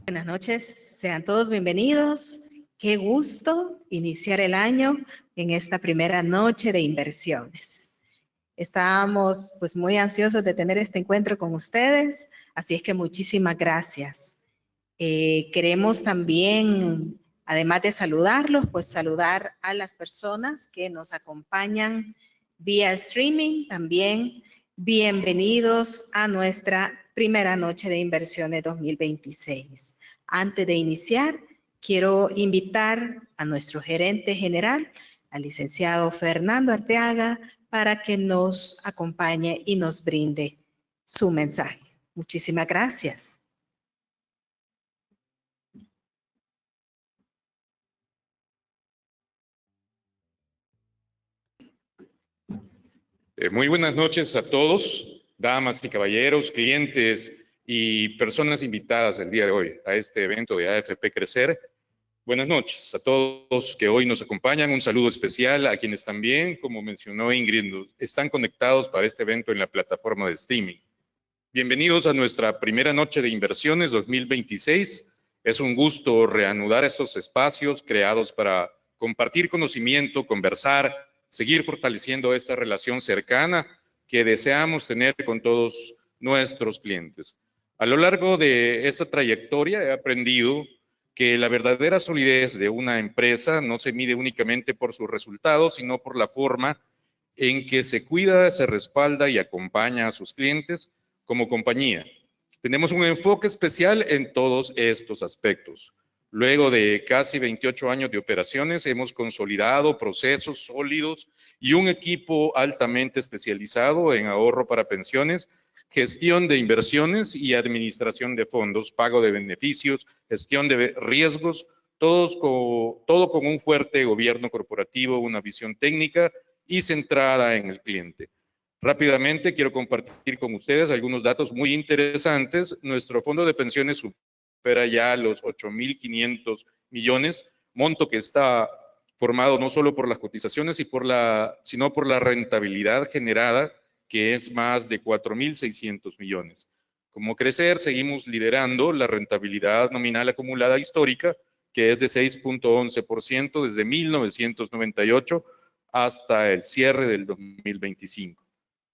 Buenas noches, sean todos bienvenidos. Qué gusto iniciar el año en esta primera noche de inversiones. Estábamos pues muy ansiosos de tener este encuentro con ustedes, así es que muchísimas gracias. Queremos también, además de saludarlos, pues saludar a las personas que nos acompañan vía streaming. También bienvenidos a nuestra primera noche de inversiones 2026. Antes de iniciar, quiero invitar a nuestro gerente general, al licenciado Fernando Arteaga, para que nos acompañe y nos brinde su mensaje. Muchísimas gracias. Muy buenas noches a todos, damas y caballeros, clientes y personas invitadas el día de hoy a este evento de AFP Crecer. Buenas noches a todos que hoy nos acompañan. Un saludo especial a quienes también, como mencionó Ingrid, están conectados para este evento en la plataforma de streaming. Bienvenidos a nuestra primera noche de inversiones 2026. Es un gusto reanudar estos espacios creados para compartir conocimiento, conversar, seguir fortaleciendo esta relación cercana que deseamos tener con todos nuestros clientes. A lo largo de esta trayectoria he aprendido que la verdadera solidez de una empresa no se mide únicamente por sus resultados, sino por la forma en que se cuida, se respalda y acompaña a sus clientes como compañía. Tenemos un enfoque especial en todos estos aspectos. Luego de casi 28 años de operaciones, hemos consolidado procesos sólidos y un equipo altamente especializado en ahorro para pensiones, gestión de inversiones y administración de fondos, pago de beneficios, gestión de riesgos, todo con un fuerte gobierno corporativo, una visión técnica y centrada en el cliente. Rápidamente quiero compartir con ustedes algunos datos muy interesantes. Nuestro fondo de pensiones supera ya los 8.500 millones, monto que está formado no solo por las cotizaciones, sino por la rentabilidad generada, que es más de 4.600 millones. Como Crecer, seguimos liderando la rentabilidad nominal acumulada histórica, que es de 6.11% desde 1998 hasta el cierre del 2025.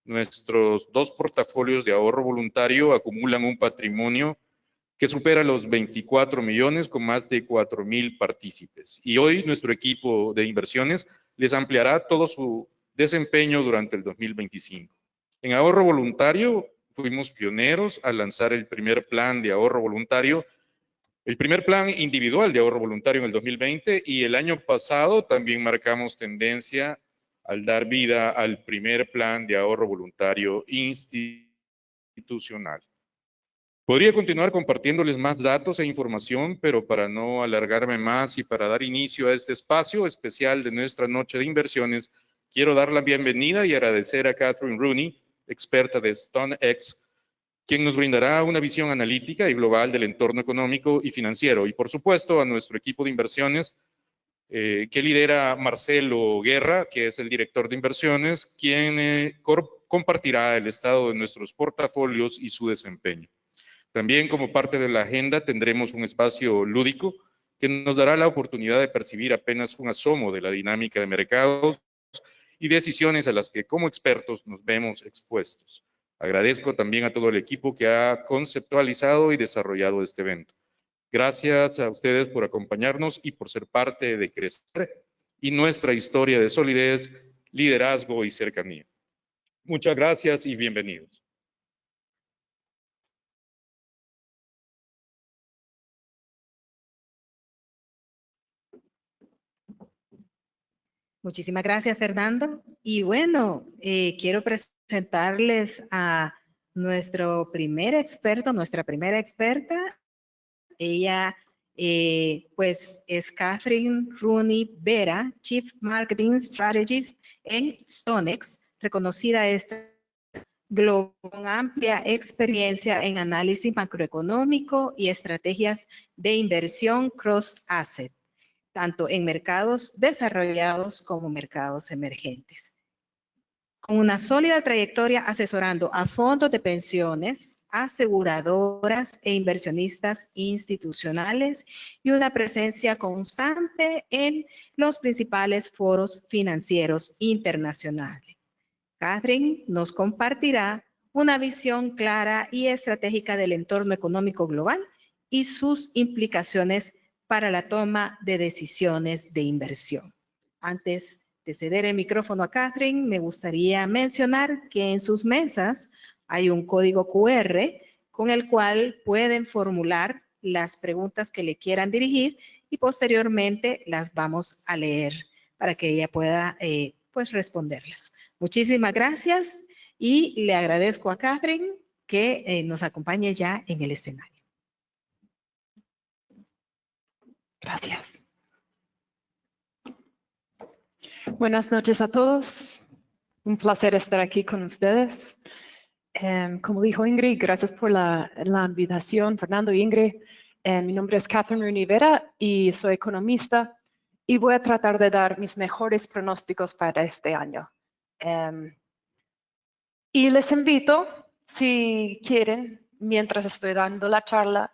Nuestros dos portafolios de ahorro voluntario acumulan un patrimonio que supera los 24 millones con más de 4.000 partícipes. Y hoy nuestro equipo de inversiones les ampliará todo su desempeño durante el 2025. En ahorro voluntario fuimos pioneros al lanzar el primer plan de ahorro voluntario, el primer plan individual de ahorro voluntario en el 2020 y el año pasado también marcamos tendencia al dar vida al primer plan de ahorro voluntario institucional. Podría continuar compartiéndoles más datos e información, pero para no alargarme más y para dar inicio a este espacio especial de nuestra noche de inversiones, quiero dar la bienvenida y agradecer a Catherine Rooney, experta de StoneX, quien nos brindará una visión analítica y global del entorno económico y financiero. Y por supuesto a nuestro equipo de inversiones que lidera Marcelo Guerra, que es el director de inversiones, quien compartirá el estado de nuestros portafolios y su desempeño. También como parte de la agenda tendremos un espacio lúdico que nos dará la oportunidad de percibir apenas un asomo de la dinámica de mercados y decisiones a las que como expertos nos vemos expuestos. Agradezco también a todo el equipo que ha conceptualizado y desarrollado este evento. Gracias a ustedes por acompañarnos y por ser parte de Crecer y nuestra historia de solidez, liderazgo y cercanía. Muchas gracias y bienvenidos. Muchísimas gracias, Fernando. Y bueno, quiero presentarles a nuestro primer experto, nuestra primera experta. Ella, pues, es Catherine Rooney Vera, Chief Marketing Strategist en StoneX, reconocida esta con amplia experiencia en análisis macroeconómico y estrategias de inversión cross-asset, tanto en mercados desarrollados como mercados emergentes. Con una sólida trayectoria asesorando a fondos de pensiones, aseguradoras e inversionistas institucionales y una presencia constante en los principales foros financieros internacionales. Catherine nos compartirá una visión clara y estratégica del entorno económico global y sus implicaciones para la toma de decisiones de inversión. Antes de ceder el micrófono a Catherine, me gustaría mencionar que en sus mesas hay un código QR con el cual pueden formular las preguntas que le quieran dirigir y posteriormente las vamos a leer para que ella pueda pues responderlas. Muchísimas gracias y le agradezco a Catherine que nos acompañe ya en el escenario. Gracias. Buenas noches a todos. Un placer estar aquí con ustedes. Como dijo Ingrid, gracias por la invitación, Fernando y Ingrid. Mi nombre es Catherine Rivera y soy economista y voy a tratar de dar mis mejores pronósticos para este año. Y les invito, si quieren, mientras estoy dando la charla,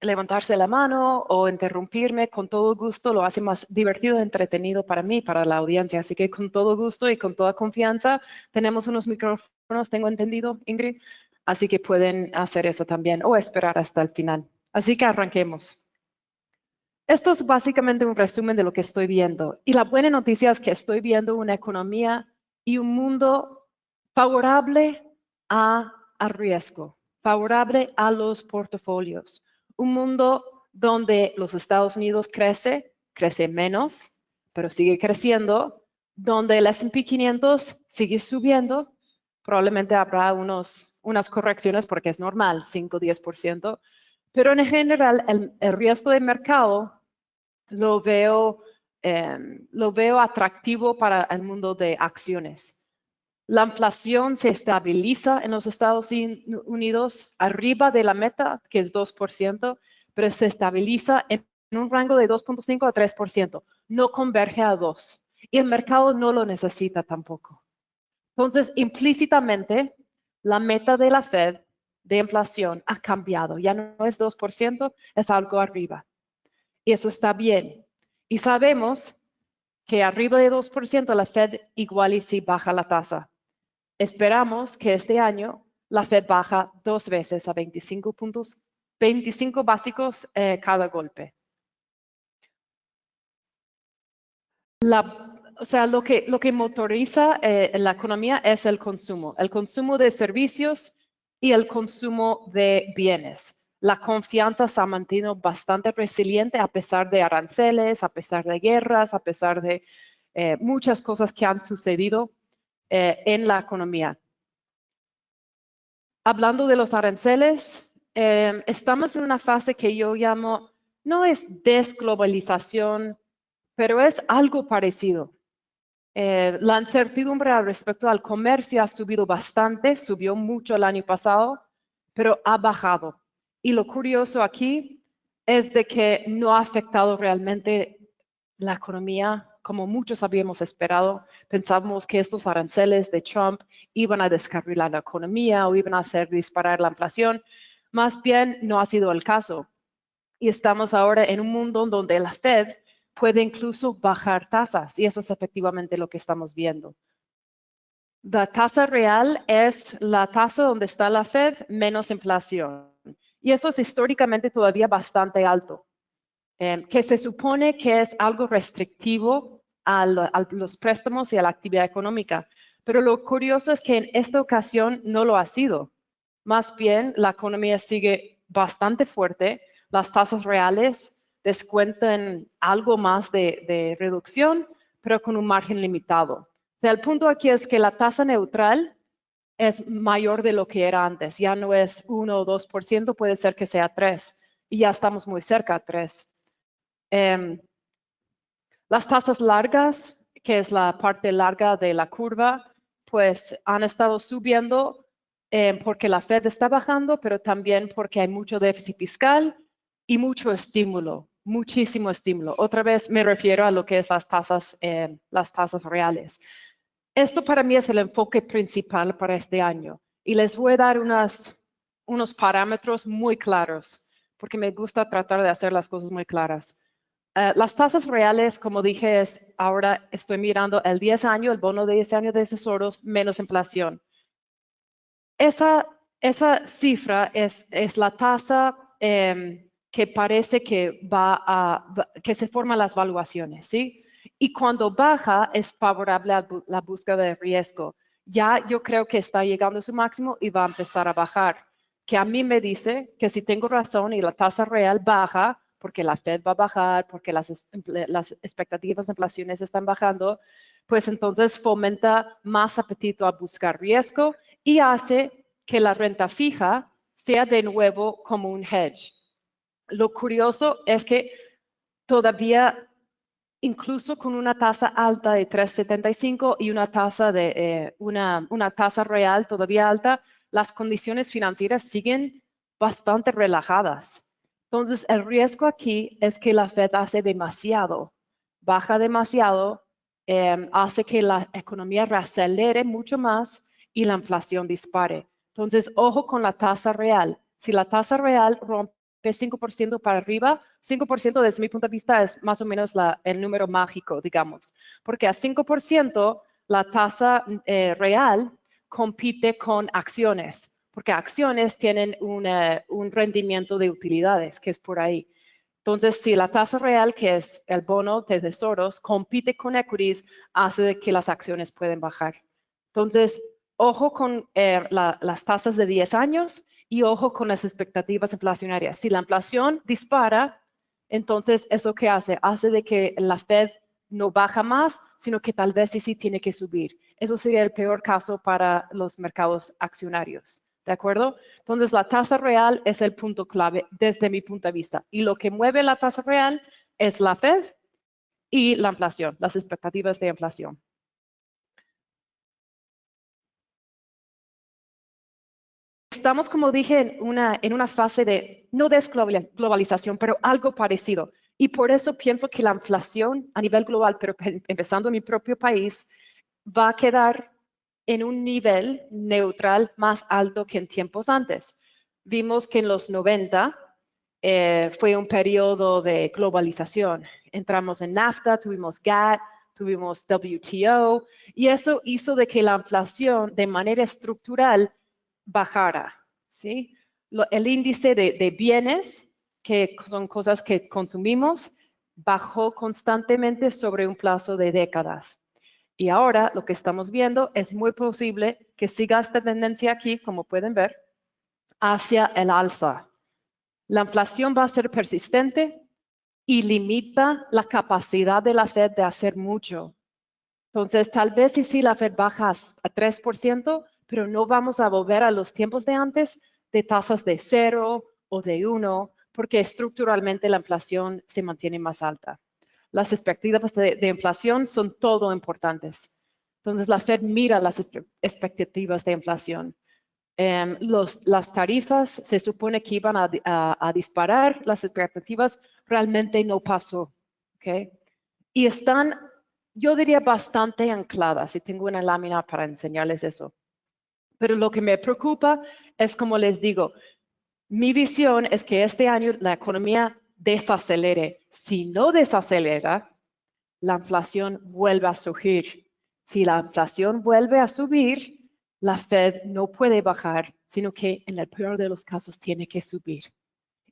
levantarse la mano o interrumpirme, con todo gusto, lo hace más divertido y entretenido para mí, para la audiencia. Así que con todo gusto y con toda confianza, tenemos unos micrófonos, tengo entendido, Ingrid, así que pueden hacer eso también o esperar hasta el final. Así que arranquemos. Esto es básicamente un resumen de lo que estoy viendo. Y la buena noticia es que estoy viendo una economía y un mundo favorable al riesgo, favorable a los portafolios. Un mundo donde los Estados Unidos crece menos, pero sigue creciendo, donde el S&P 500 sigue subiendo, probablemente habrá unas correcciones porque es normal, 5-10%, pero en general el riesgo de mercado lo veo atractivo para el mundo de acciones. La inflación se estabiliza en los Estados Unidos arriba de la meta, que es 2%, pero se estabiliza en un rango de 2.5 a 3%. No converge a 2%. Y el mercado no lo necesita tampoco. Entonces, implícitamente, la meta de la Fed de inflación ha cambiado. Ya no es 2%, es algo arriba. Y eso está bien. Y sabemos que arriba de 2% la Fed igual y sí baja la tasa. Esperamos que este año la Fed baja 2 veces a 25 puntos, 25 básicos cada golpe. Lo que motoriza la economía es el consumo de servicios y el consumo de bienes. La confianza se ha mantenido bastante resiliente a pesar de aranceles, a pesar de guerras, a pesar de muchas cosas que han sucedido en la economía. Hablando de los aranceles, estamos en una fase que yo llamo, no es desglobalización, pero es algo parecido. La incertidumbre al respecto al comercio ha subido bastante, subió mucho el año pasado, pero ha bajado. Y lo curioso aquí es de que no ha afectado realmente la economía como muchos habíamos esperado. Pensábamos que estos aranceles de Trump iban a descarrilar la economía o iban a hacer disparar la inflación. Más bien no ha sido el caso. Y estamos ahora en un mundo donde la Fed puede incluso bajar tasas, y eso es efectivamente lo que estamos viendo. La tasa real es la tasa donde está la Fed menos inflación, y eso es históricamente todavía bastante alto, que se supone que es algo restrictivo a los préstamos y a la actividad económica, pero lo curioso es que en esta ocasión no lo ha sido. Más bien, la economía sigue bastante fuerte, las tasas reales descuentan algo más de reducción, pero con un margen limitado. O sea, el punto aquí es que la tasa neutral es mayor de lo que era antes. Ya no es 1 o 2%, puede ser que sea 3%. Y ya estamos muy cerca de 3%. Las tasas largas, que es la parte larga de la curva, pues han estado subiendo porque la Fed está bajando, pero también porque hay mucho déficit fiscal y mucho estímulo, muchísimo estímulo. Otra vez me refiero a lo que es las tasas reales. Esto para mí es el enfoque principal para este año y les voy a dar unos parámetros muy claros, porque me gusta tratar de hacer las cosas muy claras. Las tasas reales, como dije, ahora estoy mirando el 10 años, el bono de 10 años de tesoros menos inflación. Esa cifra es la tasa que parece que se forman las valuaciones, ¿sí? Y cuando baja es favorable a la búsqueda de riesgo. Ya yo creo que está llegando a su máximo y va a empezar a bajar. Que a mí me dice que si tengo razón y la tasa real baja, porque la Fed va a bajar, porque las expectativas de inflación están bajando, pues entonces fomenta más apetito a buscar riesgo y hace que la renta fija sea de nuevo como un hedge. Lo curioso es que todavía, incluso con una tasa alta de 3,75 y una tasa real todavía alta, las condiciones financieras siguen bastante relajadas. Entonces, el riesgo aquí es que la Fed hace demasiado, baja demasiado, hace que la economía reacelere mucho más y la inflación dispare. Entonces, ojo con la tasa real. Si la tasa real rompe 5% para arriba, 5% desde mi punto de vista es más o menos el número mágico, digamos, porque a 5% la tasa real compite con acciones, porque acciones tienen un rendimiento de utilidades, que es por ahí. Entonces, si la tasa real, que es el bono de tesoros, compite con equities, hace que las acciones pueden bajar. Entonces, ojo con las tasas de 10 años y ojo con las expectativas inflacionarias. Si la inflación dispara, entonces, ¿eso qué hace? Hace de que la Fed no baja más, sino que tal vez sí tiene que subir. Eso sería el peor caso para los mercados accionarios. ¿De acuerdo? Entonces, la tasa real es el punto clave desde mi punto de vista. Y lo que mueve la tasa real es la Fed y la inflación, las expectativas de inflación. Estamos, como dije, en una fase de, no desglobalización, pero algo parecido. Y por eso pienso que la inflación a nivel global, pero empezando en mi propio país, va a quedar en un nivel neutral más alto que en tiempos antes. Vimos que en los 90 fue un periodo de globalización. Entramos en NAFTA, tuvimos GATT, tuvimos WTO, y eso hizo de que la inflación de manera estructural bajara, ¿sí? El índice de bienes, que son cosas que consumimos, bajó constantemente sobre un plazo de décadas. Y ahora lo que estamos viendo es muy posible que siga esta tendencia aquí, como pueden ver, hacia el alza. La inflación va a ser persistente y limita la capacidad de la Fed de hacer mucho. Entonces, tal vez sí la Fed baja a 3%, pero no vamos a volver a los tiempos de antes de tasas de 0 o de 1, porque estructuralmente la inflación se mantiene más alta. Las expectativas de inflación son todo importantes. Entonces, la Fed mira las expectativas de inflación. Las tarifas se supone que iban a disparar, las expectativas realmente no pasó. ¿Okay? Y están, yo diría, bastante ancladas, y tengo una lámina para enseñarles eso. Pero lo que me preocupa es, como les digo, mi visión es que este año la economía desacelere. Si no desacelera, la inflación vuelve a subir. Si la inflación vuelve a subir, la Fed no puede bajar, sino que en el peor de los casos tiene que subir.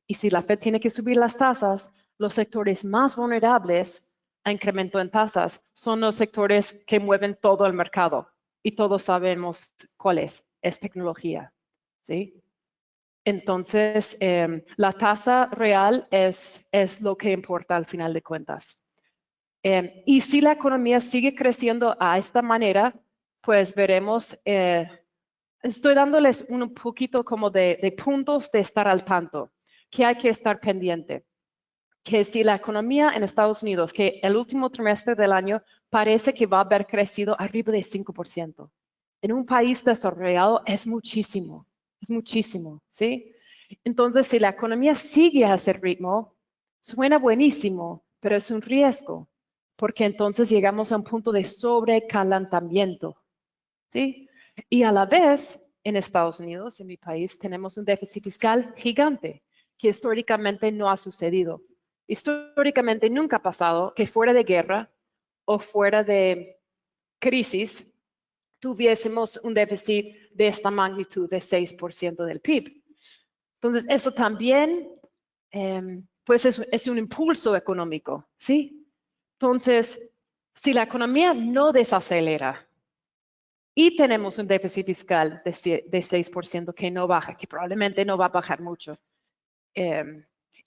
Y si la Fed tiene que subir las tasas, los sectores más vulnerables a incremento en tasas son los sectores que mueven todo el mercado. Y todos sabemos cuál es tecnología. ¿Sí? Entonces, la tasa real es lo que importa al final de cuentas. Y si la economía sigue creciendo a esta manera, pues veremos, estoy dándoles un poquito como de puntos de estar al tanto, que hay que estar pendiente. Que si la economía en Estados Unidos, que el último trimestre del año parece que va a haber crecido arriba de 5%. en un país desarrollado es muchísimo, ¿sí? Entonces, si la economía sigue a ese ritmo, suena buenísimo, pero es un riesgo, porque entonces llegamos a un punto de sobrecalentamiento, ¿sí? Y a la vez, en Estados Unidos, en mi país, tenemos un déficit fiscal gigante, que históricamente no ha sucedido. Históricamente nunca ha pasado que fuera de guerra o fuera de crisis tuviésemos un déficit de esta magnitud de 6% del PIB. Entonces, eso también, pues es un impulso económico, ¿sí? Entonces, si la economía no desacelera y tenemos un déficit fiscal de 6% que no baja, que probablemente no va a bajar mucho,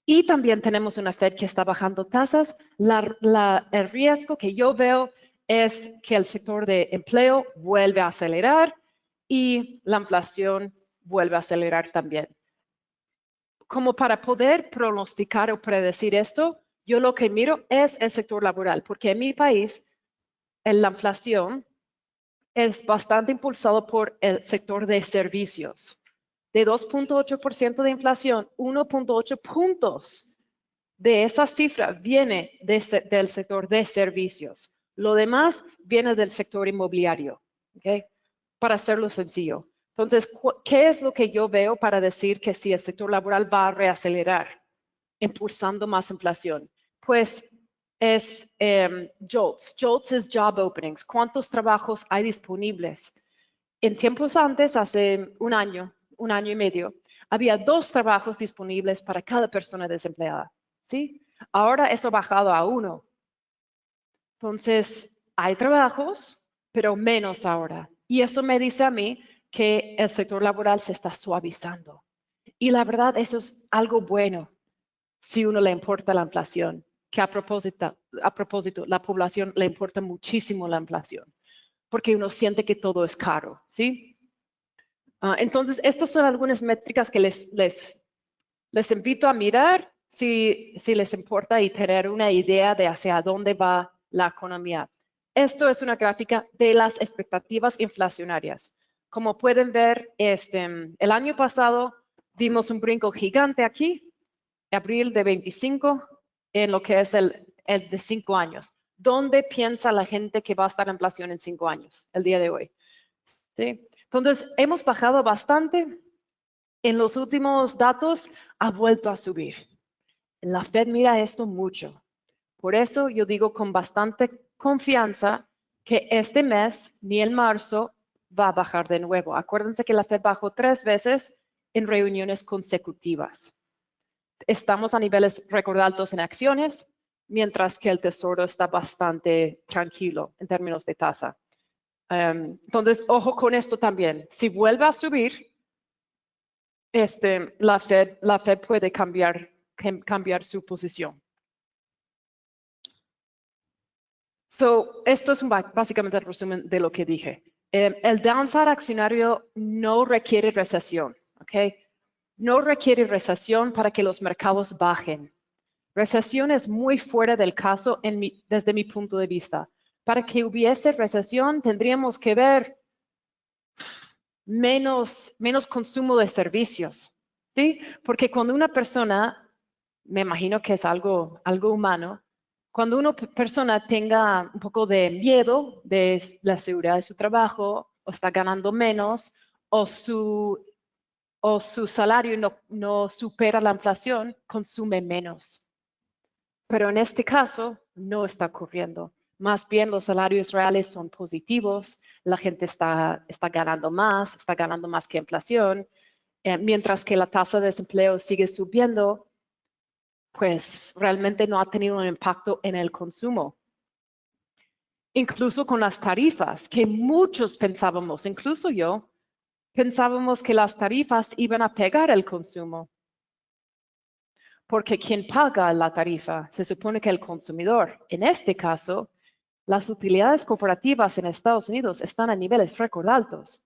y también tenemos una Fed que está bajando tasas, el riesgo que yo veo es que el sector de empleo vuelve a acelerar y la inflación vuelve a acelerar también. Como para poder pronosticar o predecir esto, yo lo que miro es el sector laboral, porque en mi país la inflación es bastante impulsado por el sector de servicios. De 2.8% de inflación, 1.8 puntos de esa cifra viene del sector de servicios. Lo demás viene del sector inmobiliario, ¿ok? Para hacerlo sencillo. Entonces, ¿qué es lo que yo veo para decir que si el sector laboral va a reacelerar, impulsando más inflación? Pues es JOLTS. JOLTS es Job Openings. ¿Cuántos trabajos hay disponibles? En tiempos antes, hace un año y medio, había 2 trabajos disponibles para cada persona desempleada, ¿sí? Ahora eso ha bajado a 1. Entonces, hay trabajos, pero menos ahora. Y eso me dice a mí que el sector laboral se está suavizando. Y la verdad, eso es algo bueno si uno le importa la inflación, que a propósito, la población le importa muchísimo la inflación, porque uno siente que todo es caro, ¿sí? Entonces, estas son algunas métricas que les invito a mirar si les importa y tener una idea de hacia dónde va la economía. Esto es una gráfica de las expectativas inflacionarias. Como pueden ver, el año pasado vimos un brinco gigante aquí, abril de 25, en lo que es el de 5 años. ¿Dónde piensa la gente que va a estar la inflación en 5 años, el día de hoy? ¿Sí? Entonces, hemos bajado bastante. En los últimos datos ha vuelto a subir. La Fed mira esto mucho. Por eso yo digo con bastante confianza que este mes, ni en marzo, va a bajar de nuevo. Acuérdense que la Fed bajó 3 veces en reuniones consecutivas. Estamos a niveles récord altos en acciones, mientras que el tesoro está bastante tranquilo en términos de tasa. Entonces, ojo con esto también. Si vuelve a subir, la Fed puede cambiar su posición. Esto es básicamente el resumen de lo que dije. El downside accionario no requiere recesión, ¿ok? No requiere recesión para que los mercados bajen. Recesión es muy fuera del caso desde mi punto de vista. Para que hubiese recesión tendríamos que ver menos consumo de servicios, ¿sí? Porque cuando una persona, me imagino que es algo humano, cuando una persona tenga un poco de miedo de la seguridad de su trabajo, o está ganando menos, o su salario no supera la inflación, consume menos. Pero en este caso no está ocurriendo. Más bien los salarios reales son positivos, la gente está ganando más que inflación, mientras que la tasa de desempleo sigue subiendo, pues realmente no ha tenido un impacto en el consumo. Incluso con las tarifas, que muchos pensábamos, incluso yo, pensábamos que las tarifas iban a pegar el consumo. Porque quien paga la tarifa se supone que el consumidor. En este caso, las utilidades corporativas en Estados Unidos están a niveles récord altos.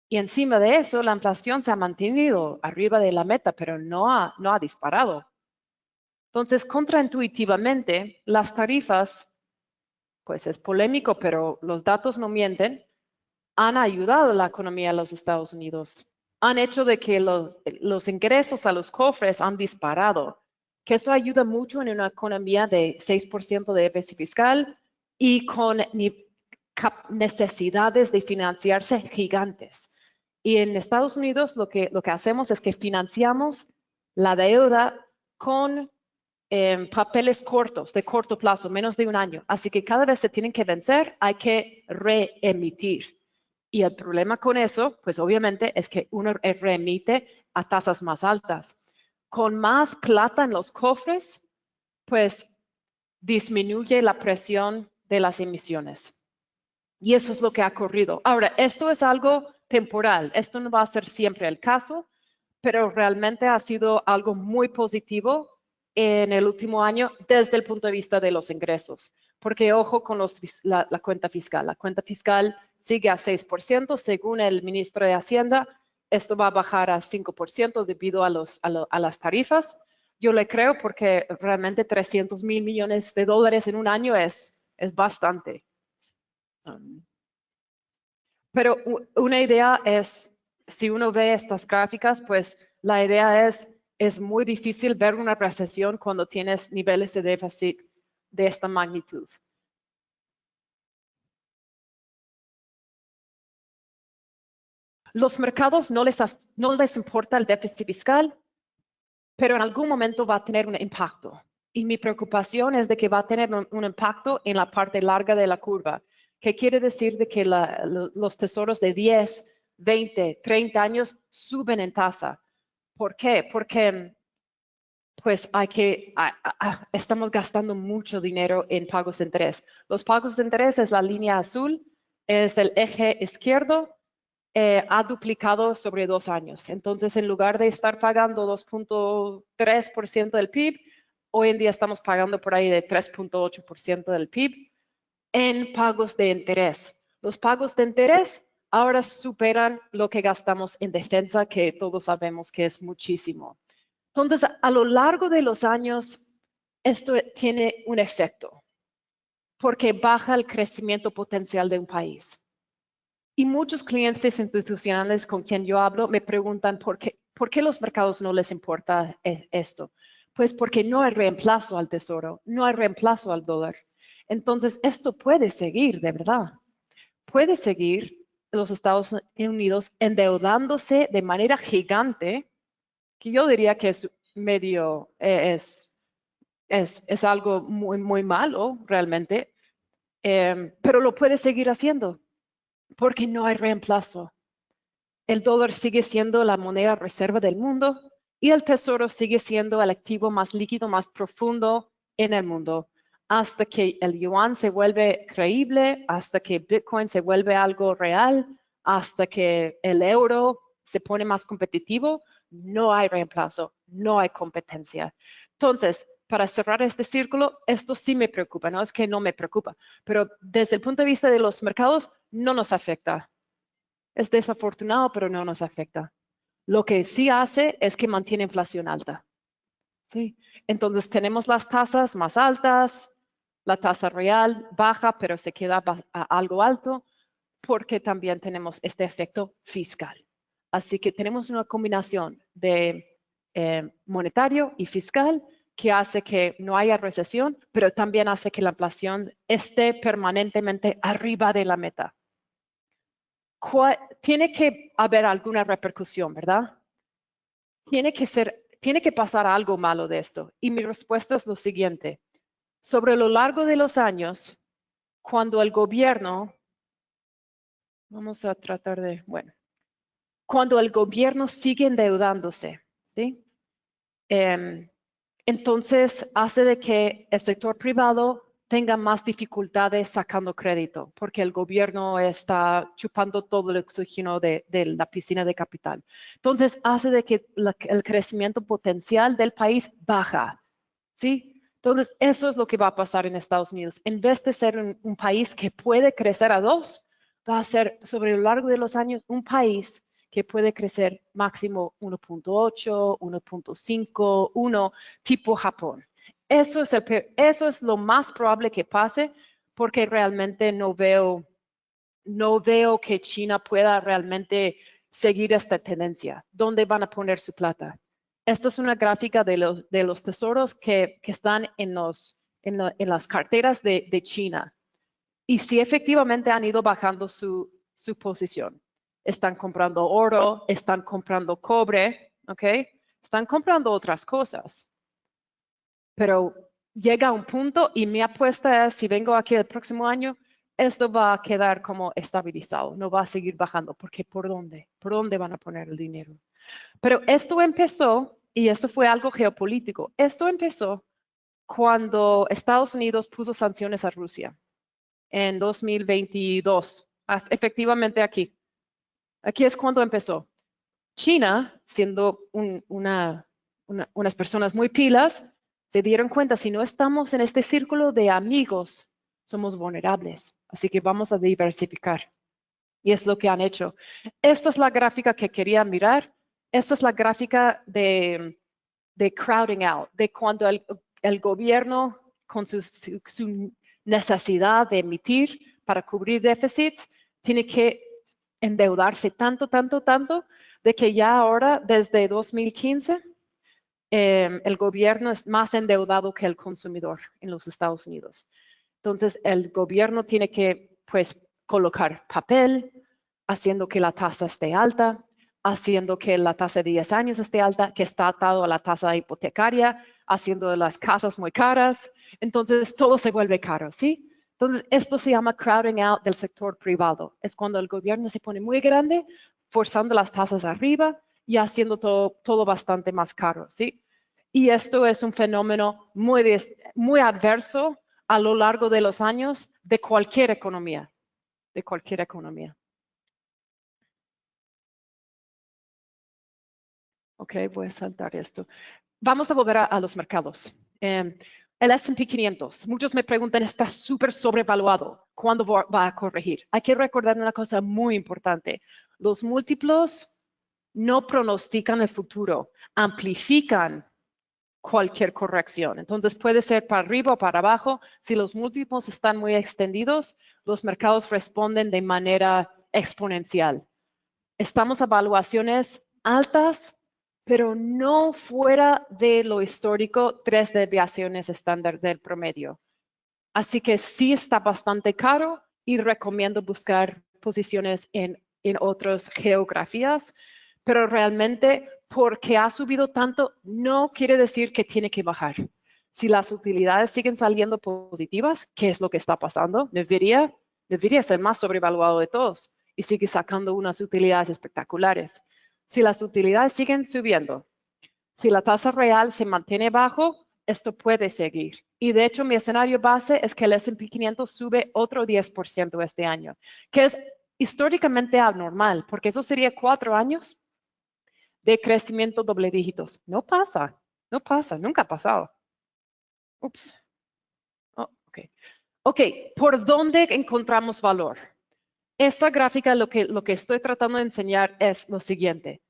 Y encima de eso, la inflación se ha mantenido arriba de la meta, pero no ha disparado. Entonces, contraintuitivamente, las tarifas, pues es polémico, pero los datos no mienten, han ayudado a la economía de los Estados Unidos. Han hecho de que los ingresos a los cofres han disparado, que eso ayuda mucho en una economía de 6% de déficit fiscal y con necesidades de financiarse gigantes. Y en Estados Unidos lo que hacemos es que financiamos la deuda con papeles cortos, de corto plazo, menos de un año. Así que cada vez se tienen que vencer, hay que reemitir. Y el problema con eso, pues obviamente, es que uno reemite a tasas más altas. Con más plata en los cofres, pues disminuye la presión de las emisiones. Y eso es lo que ha ocurrido. Ahora, esto es algo temporal. Esto no va a ser siempre el caso, pero realmente ha sido algo muy positivo en el último año desde el punto de vista de los ingresos. Porque ojo con la cuenta fiscal. La cuenta fiscal sigue a 6%. Según el ministro de Hacienda, esto va a bajar a 5% debido a las tarifas. Yo le creo porque realmente 300,000 millones de dólares en un año es bastante. Pero una idea es, si uno ve estas gráficas, pues la idea es muy difícil ver una recesión cuando tienes niveles de déficit de esta magnitud. Los mercados no les importa el déficit fiscal, pero en algún momento va a tener un impacto. Y mi preocupación es de que va a tener un impacto en la parte larga de la curva, que quiere decir de que los tesoros de 10, 20, 30 años suben en tasa. ¿Por qué? Porque pues estamos gastando mucho dinero en pagos de interés. Los pagos de interés es la línea azul, es el eje izquierdo, ha duplicado sobre 2 años. Entonces, en lugar de estar pagando 2.3% del PIB, hoy en día estamos pagando por ahí de 3.8% del PIB en pagos de interés. Los pagos de interés ahora superan lo que gastamos en defensa, que todos sabemos que es muchísimo. Entonces, a lo largo de los años, esto tiene un efecto, porque baja el crecimiento potencial de un país. Y muchos clientes institucionales con quien yo hablo me preguntan por qué los mercados no les importa esto. Pues porque no hay reemplazo al tesoro, no hay reemplazo al dólar. Entonces, esto puede seguir, de verdad. Puede seguir los Estados Unidos endeudándose de manera gigante, que yo diría que es medio, es algo muy, muy malo realmente, pero lo puede seguir haciendo porque no hay reemplazo. El dólar sigue siendo la moneda reserva del mundo y el tesoro sigue siendo el activo más líquido, más profundo en el mundo, hasta que el yuan se vuelve creíble, hasta que Bitcoin se vuelve algo real, hasta que el euro se pone más competitivo, no hay reemplazo, no hay competencia. Entonces, para cerrar este círculo, esto sí me preocupa, no es que no me preocupa, pero desde el punto de vista de los mercados, no nos afecta. Es desafortunado, pero no nos afecta. Lo que sí hace es que mantiene inflación alta. ¿Sí? Entonces tenemos las tasas más altas, la tasa real baja, pero se queda a algo alto, porque también tenemos este efecto fiscal. Así que tenemos una combinación de monetario y fiscal que hace que no haya recesión, pero también hace que la inflación esté permanentemente arriba de la meta. Tiene que haber alguna repercusión, ¿verdad? Tiene que pasar algo malo de esto. Y mi respuesta es lo siguiente. Sobre lo largo de los años, cuando el gobierno, vamos a tratar de, bueno, cuando el gobierno sigue endeudándose, ¿sí? Entonces hace de que el sector privado tenga más dificultades sacando crédito, porque el gobierno está chupando todo el oxígeno de la piscina de capital. Entonces hace de que el crecimiento potencial del país baja, ¿sí? Entonces eso es lo que va a pasar en Estados Unidos. En vez de ser un país que puede crecer a 2, va a ser sobre lo largo de los años un país que puede crecer máximo 1.8, 1.5, 1, tipo Japón. Eso es lo más probable que pase porque realmente no veo no veo que China pueda realmente seguir esta tendencia. ¿Dónde van a poner su plata? Esta es una gráfica de los tesoros que están en las carteras de China. Y sí, efectivamente han ido bajando su posición. Están comprando oro, están comprando cobre, ¿ok? Están comprando otras cosas. Pero llega un punto y mi apuesta es, si vengo aquí el próximo año, esto va a quedar como estabilizado, no va a seguir bajando, porque ¿por dónde? ¿Por dónde van a poner el dinero? Pero esto empezó, y esto fue algo geopolítico, esto empezó cuando Estados Unidos puso sanciones a Rusia en 2022, efectivamente aquí. Aquí es cuando empezó. China, siendo unas personas muy pilas, se dieron cuenta, si no estamos en este círculo de amigos, somos vulnerables. Así que vamos a diversificar. Y es lo que han hecho. Esta es la gráfica que quería mirar. Esta es la gráfica de crowding out, de cuando el gobierno, con su necesidad de emitir para cubrir déficits, tiene que endeudarse tanto, de que ya ahora, desde 2015, el gobierno es más endeudado que el consumidor en los Estados Unidos. Entonces, el gobierno tiene que, pues, colocar papel, haciendo que la tasa esté alta, haciendo que la tasa de 10 años esté alta, que está atado a la tasa hipotecaria, haciendo las casas muy caras. Entonces, todo se vuelve caro, ¿sí? Entonces, esto se llama crowding out del sector privado. Es cuando el gobierno se pone muy grande, forzando las tasas arriba y haciendo todo bastante más caro, ¿sí? Y esto es un fenómeno muy adverso a lo largo de los años de cualquier economía, de cualquier economía. Ok, voy a saltar esto. Vamos a volver a los mercados. El S&P 500, muchos me preguntan, está súper sobrevaluado. ¿Cuándo va a corregir? Hay que recordar una cosa muy importante. Los múltiplos no pronostican el futuro, amplifican cualquier corrección. Entonces puede ser para arriba o para abajo. Si los múltiplos están muy extendidos, los mercados responden de manera exponencial. Estamos a evaluaciones altas, pero no fuera de lo histórico, 3 desviaciones estándar del promedio. Así que sí está bastante caro y recomiendo buscar posiciones en otras geografías, pero realmente porque ha subido tanto no quiere decir que tiene que bajar. Si las utilidades siguen saliendo positivas, ¿qué es lo que está pasando? Debería ser más sobrevaluado de todos y sigue sacando unas utilidades espectaculares. Si las utilidades siguen subiendo, si la tasa real se mantiene bajo, esto puede seguir. Y de hecho, mi escenario base es que el S&P 500 sube otro 10% este año, que es históricamente anormal, porque eso sería 4 años de crecimiento doble dígitos. No pasa, nunca ha pasado. Ups. Oh, ok. Ok, ¿por dónde encontramos valor? Esta gráfica lo que estoy tratando de enseñar es lo siguiente.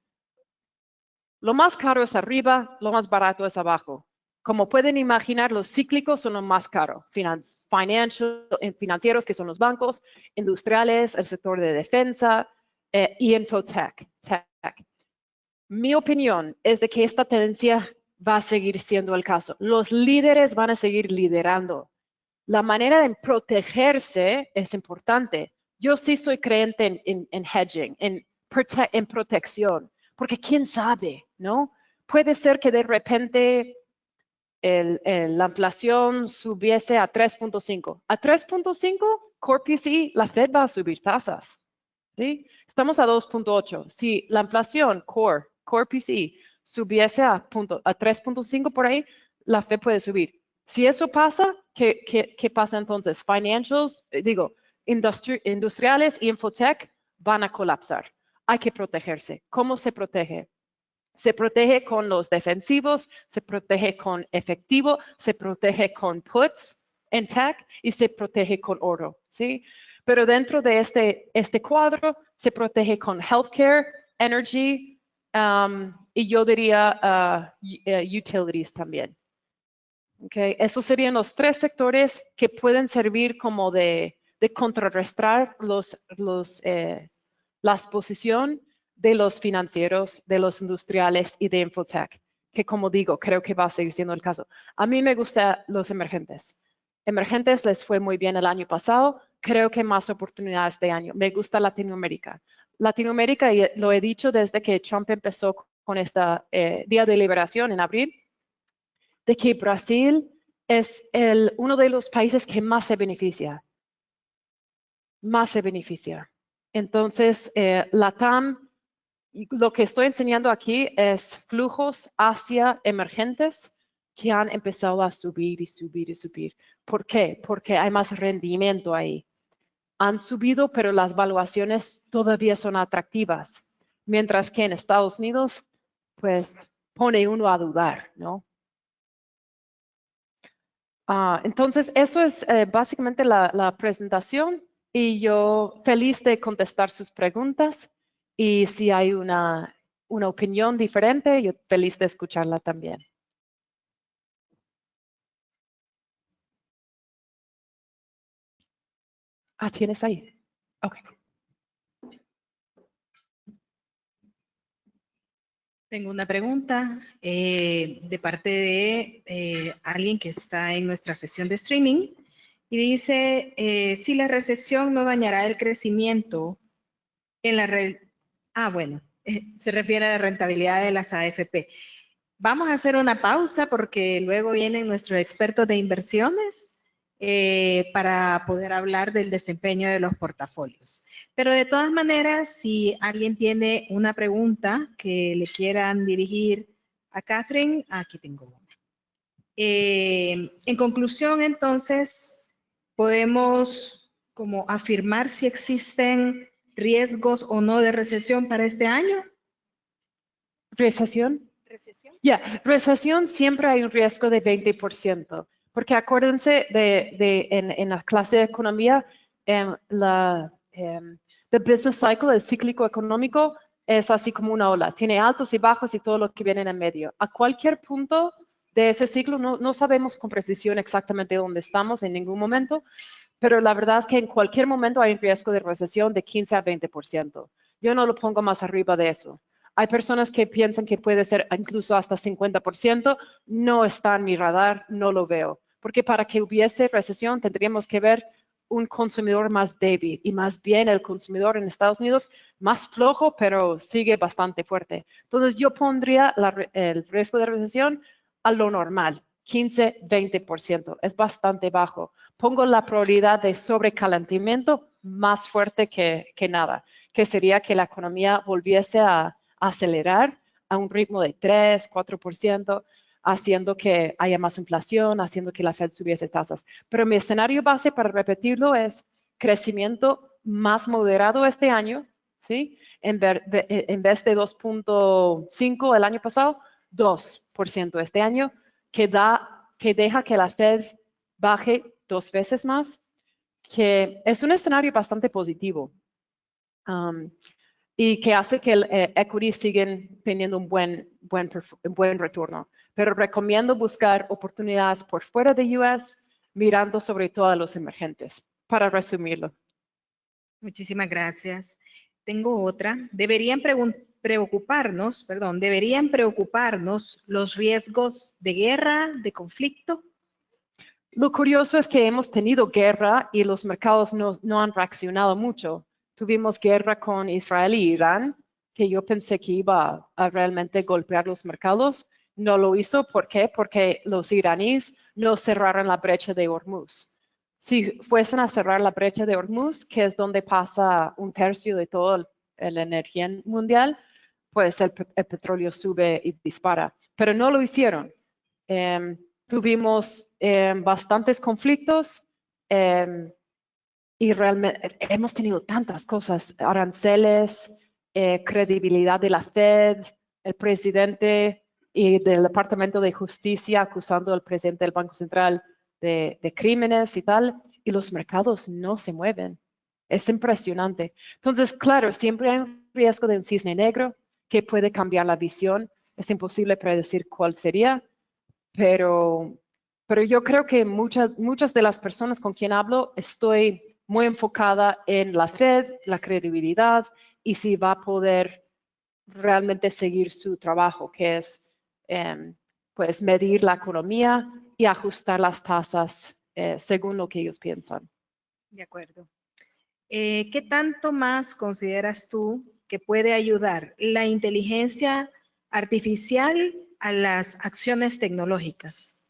Lo más caro es arriba, lo más barato es abajo. Como pueden imaginar, los cíclicos son lo más caro. Financieros, que son los bancos, industriales, el sector de defensa y infotech. Mi opinión es de que esta tendencia va a seguir siendo el caso. Los líderes van a seguir liderando. La manera de protegerse es importante. Yo sí soy creyente en hedging, en protección, porque quién sabe, ¿no? Puede ser que de repente la inflación subiese a 3.5. A 3.5, Core PCE, la Fed va a subir tasas, ¿sí? Estamos a 2.8. Si la inflación Core PCE subiese a 3.5 por ahí, la Fed puede subir. Si eso pasa, ¿qué pasa entonces? Financials, industriales y infotech van a colapsar. Hay que protegerse. ¿Cómo se protege? Se protege con los defensivos, se protege con efectivo, se protege con puts en tech y se protege con oro, ¿sí? Pero dentro de este cuadro se protege con healthcare, energy y yo diría utilities también. Okay. Esos serían los 3 sectores que pueden servir como de de contrarrestar la exposición de los financieros, de los industriales y de Infotech, que como digo, creo que va a seguir siendo el caso. A mí me gustan los emergentes. Emergentes les fue muy bien el año pasado, creo que más oportunidades este año. Me gusta Latinoamérica. Latinoamérica, y lo he dicho desde que Trump empezó con este Día de Liberación en abril, de que Brasil es uno de los países que más se beneficia. Más se beneficia. Entonces, LATAM, lo que estoy enseñando aquí es flujos hacia emergentes que han empezado a subir y subir y subir. ¿Por qué? Porque hay más rendimiento ahí. Han subido, pero las valuaciones todavía son atractivas. Mientras que en Estados Unidos, pues, pone uno a dudar, ¿no? Entonces, eso es básicamente la presentación y yo feliz de contestar sus preguntas y si hay una opinión diferente, yo feliz de escucharla también. ¿Tienes ahí? Ok. Tengo una pregunta de parte de alguien que está en nuestra sesión de streaming y dice, si la recesión no dañará el crecimiento en la se refiere a la rentabilidad de las AFP. Vamos a hacer una pausa porque luego vienen nuestros expertos de inversiones para poder hablar del desempeño de los portafolios. Pero de todas maneras, si alguien tiene una pregunta que le quieran dirigir a Catherine, aquí tengo una. En conclusión, entonces, podemos como afirmar si existen riesgos o no de recesión para este año. ¿Recesión? Recesión siempre hay un riesgo de 20%, porque acuérdense en la clase de economía, the business cycle, el cíclico económico, es así como una ola. Tiene altos y bajos y todo lo que viene en medio. A cualquier punto de ese ciclo, no sabemos con precisión exactamente dónde estamos en ningún momento, pero la verdad es que en cualquier momento hay un riesgo de recesión de 15 a 20%. Yo no lo pongo más arriba de eso. Hay personas que piensan que puede ser incluso hasta 50%. No está en mi radar, no lo veo. Porque para que hubiese recesión tendríamos que ver un consumidor más débil y más bien el consumidor en Estados Unidos más flojo, pero sigue bastante fuerte. Entonces yo pondría el riesgo de recesión a lo normal, 15, 20%. Es bastante bajo. Pongo la probabilidad de sobrecalentamiento más fuerte que nada, que sería que la economía volviese a acelerar a un ritmo de 3, 4%, haciendo que haya más inflación, haciendo que la Fed subiese tasas. Pero mi escenario base, para repetirlo, es crecimiento más moderado este año, ¿sí? En vez de 2.5 el año pasado, 2% este año, que deja que la Fed baje 2 veces más, que es un escenario bastante positivo. Y que hace que el equity siguen teniendo un buen retorno. Pero recomiendo buscar oportunidades por fuera de US, mirando sobre todo a los emergentes, para resumirlo. Muchísimas gracias. Tengo otra. ¿Deberían preocuparnos los riesgos de guerra, de conflicto? Lo curioso es que hemos tenido guerra y los mercados no han reaccionado mucho. Tuvimos guerra con Israel y Irán, que yo pensé que iba a realmente golpear los mercados. No lo hizo. ¿Por qué? Porque los iraníes no cerraron la brecha de Hormuz. Si fuesen a cerrar la brecha de Hormuz, que es donde pasa 1/3 de toda la energía mundial, pues el petróleo sube y dispara. Pero no lo hicieron. Tuvimos bastantes conflictos y realmente hemos tenido tantas cosas, aranceles, credibilidad de la Fed, el presidente y del Departamento de Justicia acusando al presidente del Banco Central de crímenes y tal, y los mercados no se mueven. Es impresionante. Entonces, claro, siempre hay un riesgo de un cisne negro que puede cambiar la visión. Es imposible predecir cuál sería, pero yo creo que muchas de las personas con quien hablo estoy muy enfocada en la Fed, la credibilidad y si va a poder realmente seguir su trabajo, que es pues medir la economía y ajustar las tasas según lo que ellos piensan. De acuerdo. ¿Qué tanto más consideras tú que puede ayudar la inteligencia artificial a las acciones tecnológicas?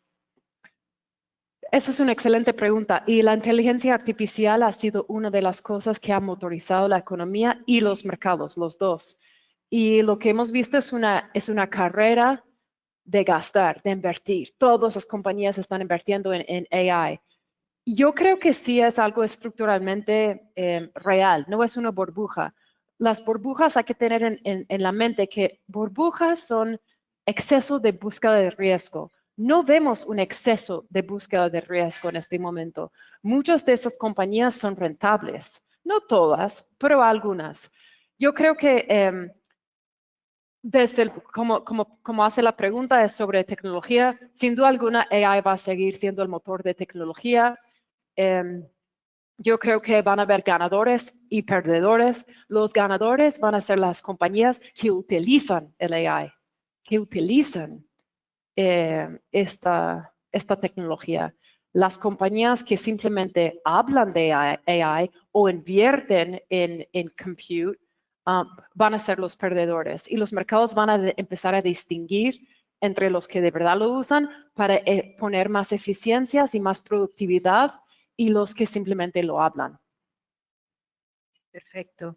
Esa es una excelente pregunta y la inteligencia artificial ha sido una de las cosas que ha motorizado la economía y los mercados, los dos. Y lo que hemos visto es una carrera de gastar, de invertir. Todas las compañías están invirtiendo en AI. Yo creo que sí es algo estructuralmente real, no es una burbuja. Las burbujas hay que tener en la mente que burbujas son exceso de búsqueda de riesgo. No vemos un exceso de búsqueda de riesgo en este momento. Muchas de esas compañías son rentables, no todas, pero algunas. Yo creo que como hace la pregunta es sobre tecnología, sin duda alguna AI va a seguir siendo el motor de tecnología. Yo creo que van a haber ganadores y perdedores. Los ganadores van a ser las compañías que utilizan el AI, que utilizan esta tecnología. Las compañías que simplemente hablan de AI o invierten en compute van a ser los perdedores y los mercados van a empezar a distinguir entre los que de verdad lo usan para poner más eficiencias y más productividad y los que simplemente lo hablan. Perfecto.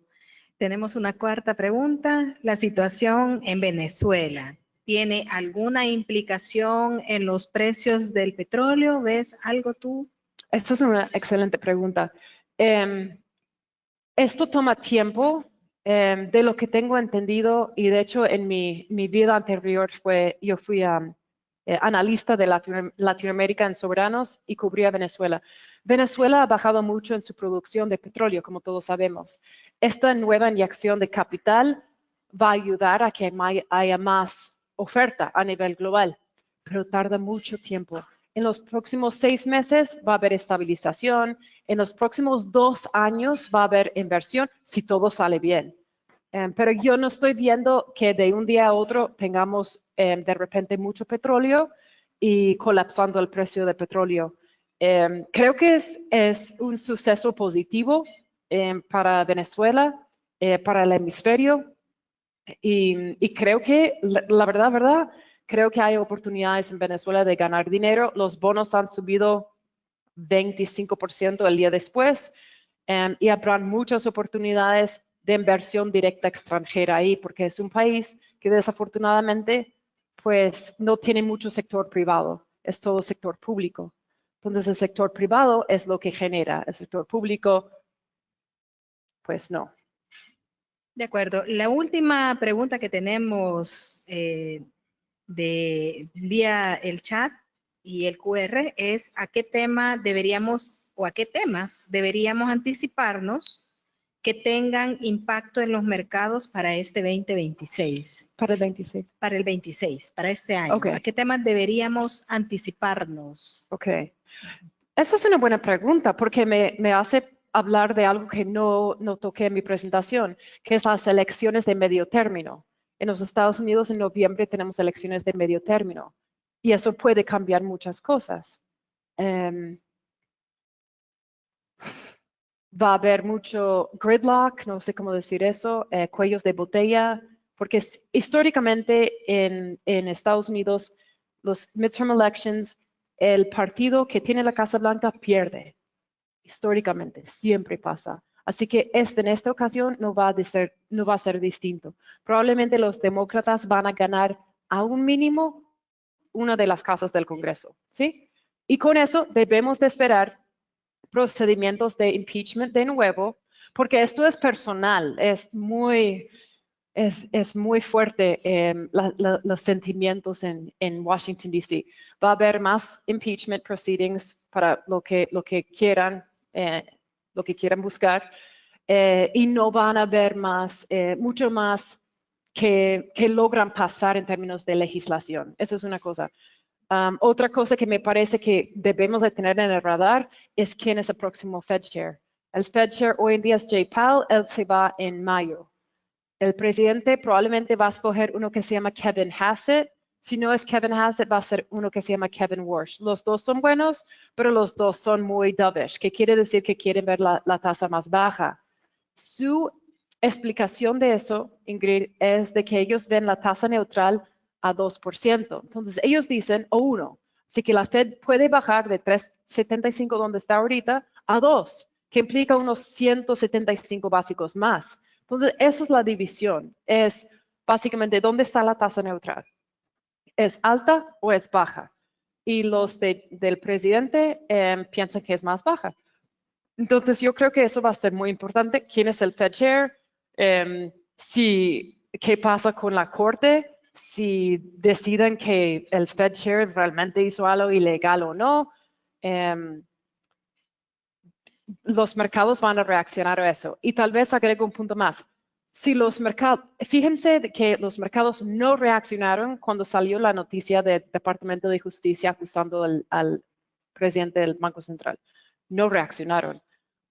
Tenemos una cuarta pregunta. La situación en Venezuela, ¿tiene alguna implicación en los precios del petróleo? ¿Ves algo tú? Esta es una excelente pregunta. Esto toma tiempo, de lo que tengo entendido, y de hecho en mi vida anterior yo fui analista de Latinoamérica en Soberanos y cubría Venezuela. Venezuela ha bajado mucho en su producción de petróleo, como todos sabemos. Esta nueva inyección de capital va a ayudar a que haya más oferta a nivel global, pero tarda mucho tiempo. En los próximos 6 meses va a haber estabilización. En los próximos 2 años va a haber inversión si todo sale bien. Pero yo no estoy viendo que de un día a otro tengamos de repente mucho petróleo y colapsando el precio de petróleo. Creo que es un suceso positivo para Venezuela, para el hemisferio. Y creo que, la verdad, creo que hay oportunidades en Venezuela de ganar dinero. Los bonos han subido 25% el día después y habrán muchas oportunidades de inversión directa extranjera ahí, porque es un país que desafortunadamente pues no tiene mucho sector privado, es todo sector público. Entonces el sector privado es lo que genera, el sector público pues no. De acuerdo. La última pregunta que tenemos vía el chat y el QR es ¿a qué tema deberíamos o a qué temas deberíamos anticiparnos que tengan impacto en los mercados para este 2026? Para el 26. Para el 26, para este año. Okay. ¿A qué temas deberíamos anticiparnos? Ok. Esa es una buena pregunta porque me hace hablar de algo que no toqué en mi presentación, que es las elecciones de medio término. En los Estados Unidos en noviembre tenemos elecciones de medio término y eso puede cambiar muchas cosas. Va a haber mucho gridlock, no sé cómo decir eso, cuellos de botella, porque históricamente en Estados Unidos los midterm elections, el partido que tiene la Casa Blanca pierde. Históricamente, siempre pasa. Así que en esta ocasión no va a ser distinto. Probablemente los demócratas van a ganar a un mínimo una de las casas del Congreso, ¿sí? Y con eso debemos de esperar procedimientos de impeachment de nuevo, porque esto es personal, es muy fuerte los sentimientos en Washington, D.C. Va a haber más impeachment proceedings para lo que quieran buscar y no van a haber mucho más que logran pasar en términos de legislación. Eso es una cosa. Otra cosa que me parece que debemos de tener en el radar es quién es el próximo Fed Chair. El Fed Chair hoy en día es Jay Powell, él se va en mayo. El presidente probablemente va a escoger uno que se llama Kevin Hassett. Si no es Kevin Hassett, va a ser uno que se llama Kevin Warsh. Los dos son buenos, pero los dos son muy dovish, que quiere decir que quieren ver la tasa más baja. Su explicación de eso, Ingrid, es de que ellos ven la tasa neutral a 2%. Entonces, ellos dicen, o 1. Así que la Fed puede bajar de 3,75 donde está ahorita a 2, que implica unos 175 básicos más. Entonces, eso es la división. Es básicamente dónde está la tasa neutral. ¿Es alta o es baja? Y los del presidente piensan que es más baja. Entonces, yo creo que eso va a ser muy importante. ¿Quién es el Fed Chair? ¿Qué pasa con la Corte? Si deciden que el Fed Chair realmente hizo algo ilegal o no. Los mercados van a reaccionar a eso. Y tal vez agrego un punto más. Si los mercados, fíjense que los mercados no reaccionaron cuando salió la noticia del Departamento de Justicia acusando al presidente del Banco Central. No reaccionaron.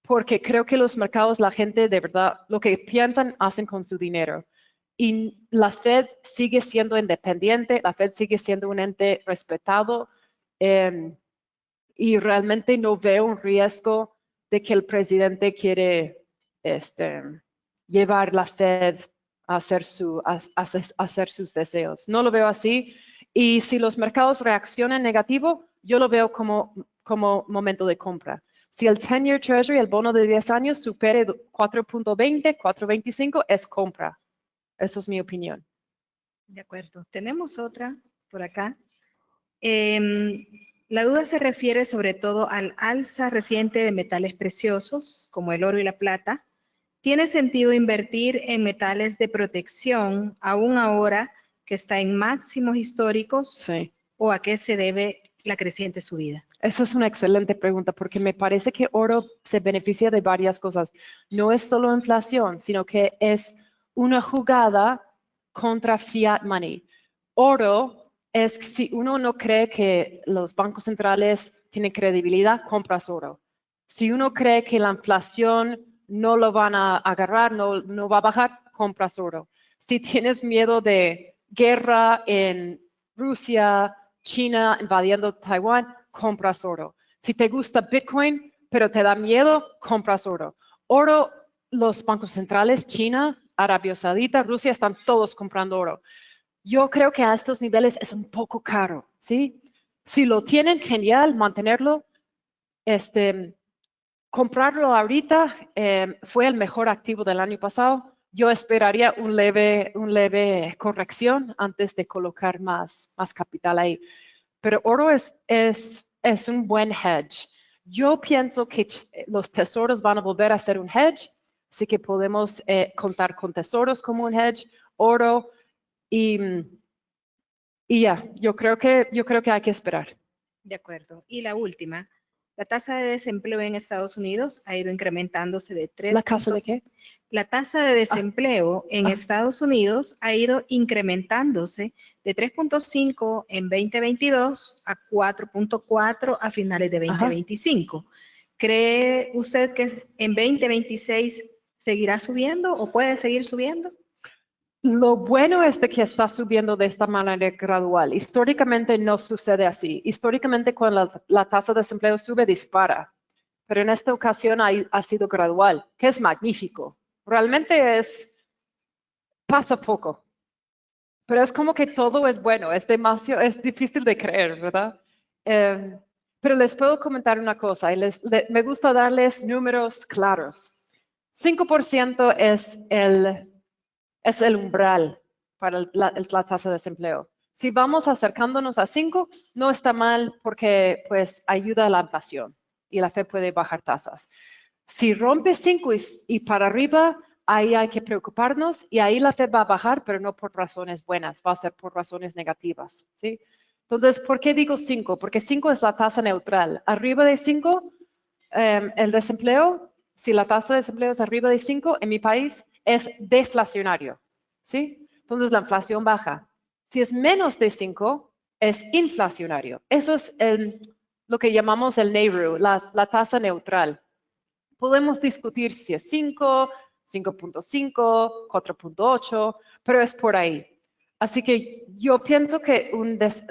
Porque creo que los mercados, la gente de verdad, lo que piensan, hacen con su dinero. Y la Fed sigue siendo independiente, la Fed sigue siendo un ente respetado. Y realmente no veo un riesgo de que el presidente quiere llevar la Fed a hacer sus deseos. No lo veo así. Y si los mercados reaccionan negativo, yo lo veo como momento de compra. Si el 10-year Treasury, el bono de 10 años, supere 4.20, 4.25, es compra. Eso es mi opinión. De acuerdo. Tenemos otra por acá. La duda se refiere sobre todo al alza reciente de metales preciosos, como el oro y la plata. ¿Tiene sentido invertir en metales de protección aún ahora que está en máximos históricos? Sí. ¿O a qué se debe la creciente subida? Esa es una excelente pregunta porque me parece que oro se beneficia de varias cosas. No es solo inflación, sino que es una jugada contra fiat money. Oro es, si uno no cree que los bancos centrales tienen credibilidad, compras oro. Si uno cree que la inflación no lo van a agarrar, no va a bajar, compras oro. Si tienes miedo de guerra en Rusia, China invadiendo Taiwán, compras oro. Si te gusta Bitcoin, pero te da miedo, compras oro. Oro, los bancos centrales, China, Arabia Saudita, Rusia, están todos comprando oro. Yo creo que a estos niveles es un poco caro, ¿sí? Si lo tienen, genial, mantenerlo. Comprarlo ahorita fue el mejor activo del año pasado. Yo esperaría un leve corrección antes de colocar más capital ahí. Pero oro es un buen hedge. Yo pienso que los tesoros van a volver a ser un hedge, así que podemos contar con tesoros como un hedge, oro y ya, yo creo que hay que esperar. De acuerdo. Y la última, la tasa de desempleo en Estados Unidos ha ido incrementándose de 3. ¿La casa de qué? La tasa de desempleo en Estados Unidos ha ido incrementándose de 3.5 en 2022 a 4.4 a finales de 2025. ¿Cree usted que en 2026 seguirá subiendo o puede seguir subiendo? Lo bueno es de que está subiendo de esta manera gradual. Históricamente no sucede así. Históricamente cuando la tasa de desempleo sube, dispara. Pero en esta ocasión ha sido gradual, que es magnífico. Realmente pasa poco. Pero es como que todo es bueno, es difícil de creer, ¿verdad? Pero les puedo comentar una cosa, y me gusta darles números claros. 5% es el umbral para la tasa de desempleo. Si vamos acercándonos a 5, no está mal porque pues ayuda a la inflación y la Fed puede bajar tasas. Si rompe 5 y para arriba, ahí hay que preocuparnos y ahí la Fed va a bajar, pero no por razones buenas, va a ser por razones negativas, ¿sí? Entonces, ¿por qué digo 5? Porque 5 es la tasa neutral. Arriba de 5, el desempleo, si la tasa de desempleo es arriba de 5, en mi país es deflacionario, ¿sí? Entonces la inflación baja. Si es menos de 5, es inflacionario. Eso es lo que llamamos el NAIRU, la tasa neutral. Podemos discutir si es 5, 5.5, 4.8, pero es por ahí. Así que yo pienso que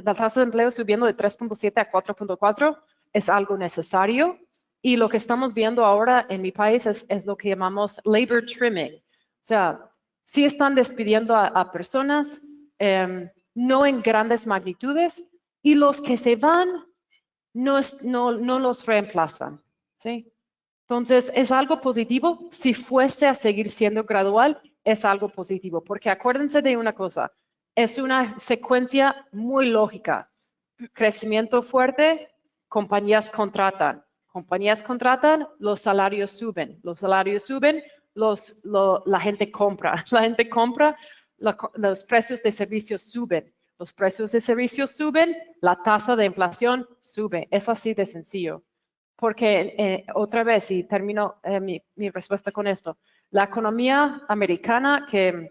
la tasa de empleo subiendo de 3.7 a 4.4 es algo necesario. Y lo que estamos viendo ahora en mi país es lo que llamamos labor trimming. O sea, sí están despidiendo a personas, no en grandes magnitudes, y los que se van no los reemplazan, ¿sí? Entonces, es algo positivo. Si fuese a seguir siendo gradual, es algo positivo, porque acuérdense de una cosa, es una secuencia muy lógica. Crecimiento fuerte, compañías contratan, los salarios suben, la gente compra, los precios de servicios suben. Los precios de servicios suben, la tasa de inflación sube. Es así de sencillo. Porque, otra vez, y termino mi respuesta con esto, la economía americana que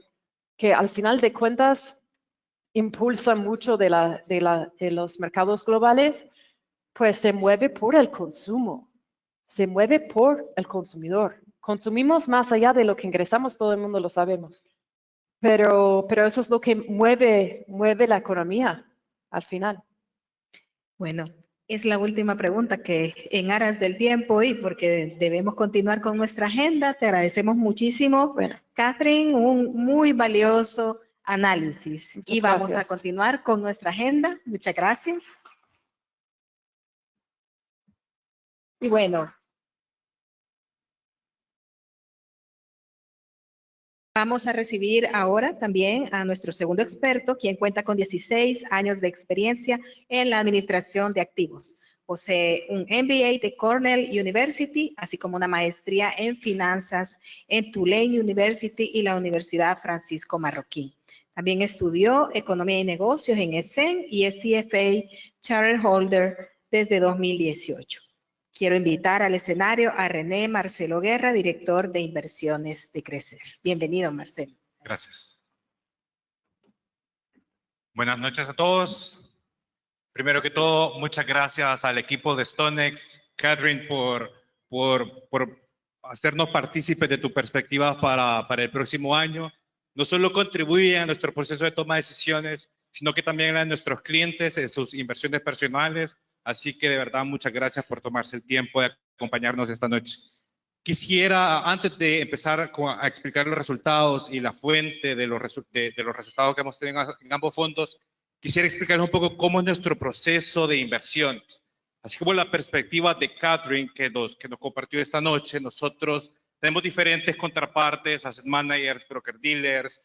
al final de cuentas impulsa mucho de los mercados globales, pues se mueve por el consumo, se mueve por el consumidor. Consumimos más allá de lo que ingresamos, todo el mundo lo sabemos. Pero eso es lo que mueve la economía al final. Bueno, es la última pregunta que en aras del tiempo y porque debemos continuar con nuestra agenda, te agradecemos muchísimo, Bueno, Catherine, un muy valioso análisis. Y vamos a continuar con nuestra agenda. Muchas gracias. Y bueno, vamos a recibir ahora también a nuestro segundo experto, quien cuenta con 16 años de experiencia en la administración de activos. Posee un MBA de Cornell University, así como una maestría en finanzas en Tulane University y la Universidad Francisco Marroquín. También estudió Economía y Negocios en ESSEC y es CFA Charter Holder desde 2018. Quiero invitar al escenario a René Marcelo Guerra, director de inversiones de Crecer. Bienvenido, Marcelo. Gracias. Buenas noches a todos. Primero que todo, muchas gracias al equipo de StoneX, Catherine, por hacernos partícipes de tu perspectiva para el próximo año. No solo contribuye a nuestro proceso de toma de decisiones, sino que también a nuestros clientes en sus inversiones personales. Así que de verdad, muchas gracias por tomarse el tiempo de acompañarnos esta noche. Quisiera, antes de empezar a explicar los resultados y la fuente de los resultados que hemos tenido en ambos fondos, quisiera explicar un poco cómo es nuestro proceso de inversiones. Así como la perspectiva de Catherine que nos compartió esta noche, nosotros tenemos diferentes contrapartes, asset managers, broker dealers,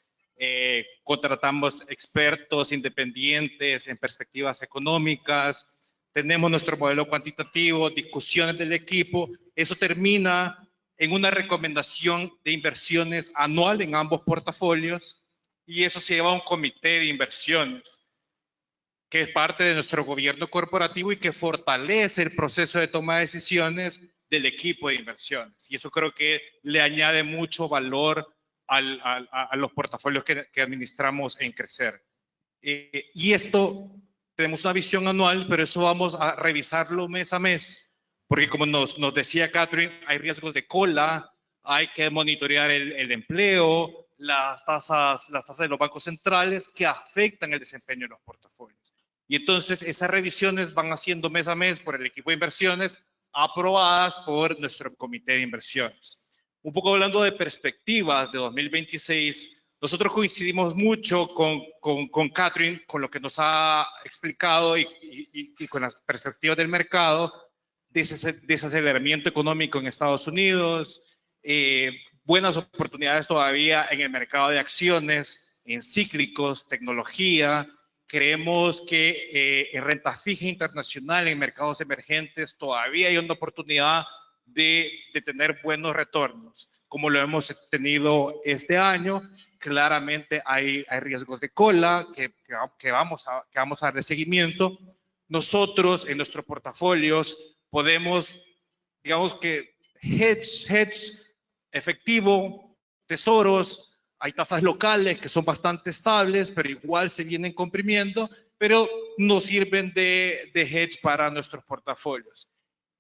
contratamos expertos independientes en perspectivas económicas, tenemos nuestro modelo cuantitativo, discusiones del equipo. Eso termina en una recomendación de inversiones anual en ambos portafolios y eso se lleva a un comité de inversiones que es parte de nuestro gobierno corporativo y que fortalece el proceso de toma de decisiones del equipo de inversiones. Y eso creo que le añade mucho valor a los portafolios que administramos en Crecer. Y esto, tenemos una visión anual, pero eso vamos a revisarlo mes a mes, porque como nos decía Catherine, hay riesgos de cola, hay que monitorear el empleo, las tasas de los bancos centrales que afectan el desempeño de los portafolios. Y entonces esas revisiones van haciendo mes a mes por el equipo de inversiones, aprobadas por nuestro comité de inversiones. Un poco hablando de perspectivas de 2026, nosotros coincidimos mucho con Catherine, con lo que nos ha explicado y con las perspectivas del mercado, desaceleramiento económico en Estados Unidos, buenas oportunidades todavía en el mercado de acciones, en cíclicos, tecnología. Creemos que en renta fija internacional, en mercados emergentes, todavía hay una oportunidad de tener buenos retornos, como lo hemos tenido este año. Claramente hay riesgos de cola que vamos a darle seguimiento. Nosotros en nuestros portafolios podemos, digamos que hedge efectivo, tesoros, hay tasas locales que son bastante estables, pero igual se vienen comprimiendo, pero nos sirven de hedge para nuestros portafolios.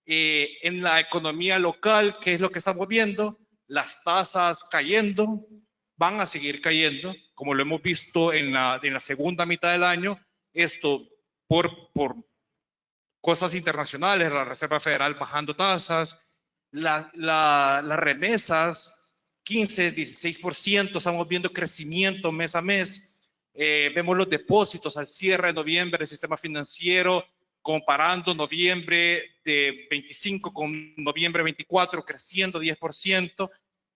En la economía local, ¿qué es lo que estamos viendo? Las tasas cayendo, van a seguir cayendo, como lo hemos visto en la segunda mitad del año. Esto por cosas internacionales, la Reserva Federal bajando tasas, las remesas 15, 16%, estamos viendo crecimiento mes a mes. Vemos los depósitos al cierre de noviembre del sistema financiero, comparando noviembre de 25 con noviembre 24, creciendo 10%.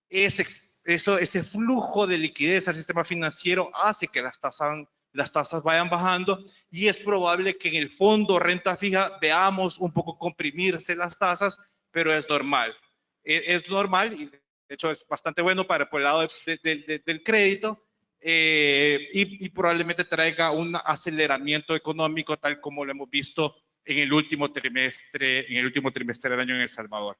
Ese flujo de liquidez al sistema financiero hace que las tasas vayan bajando, y es probable que en el fondo renta fija veamos un poco comprimirse las tasas, pero es normal. Es normal, y de hecho es bastante bueno por el lado del crédito, y probablemente traiga un aceleramiento económico tal como lo hemos visto en el último trimestre del año en El Salvador.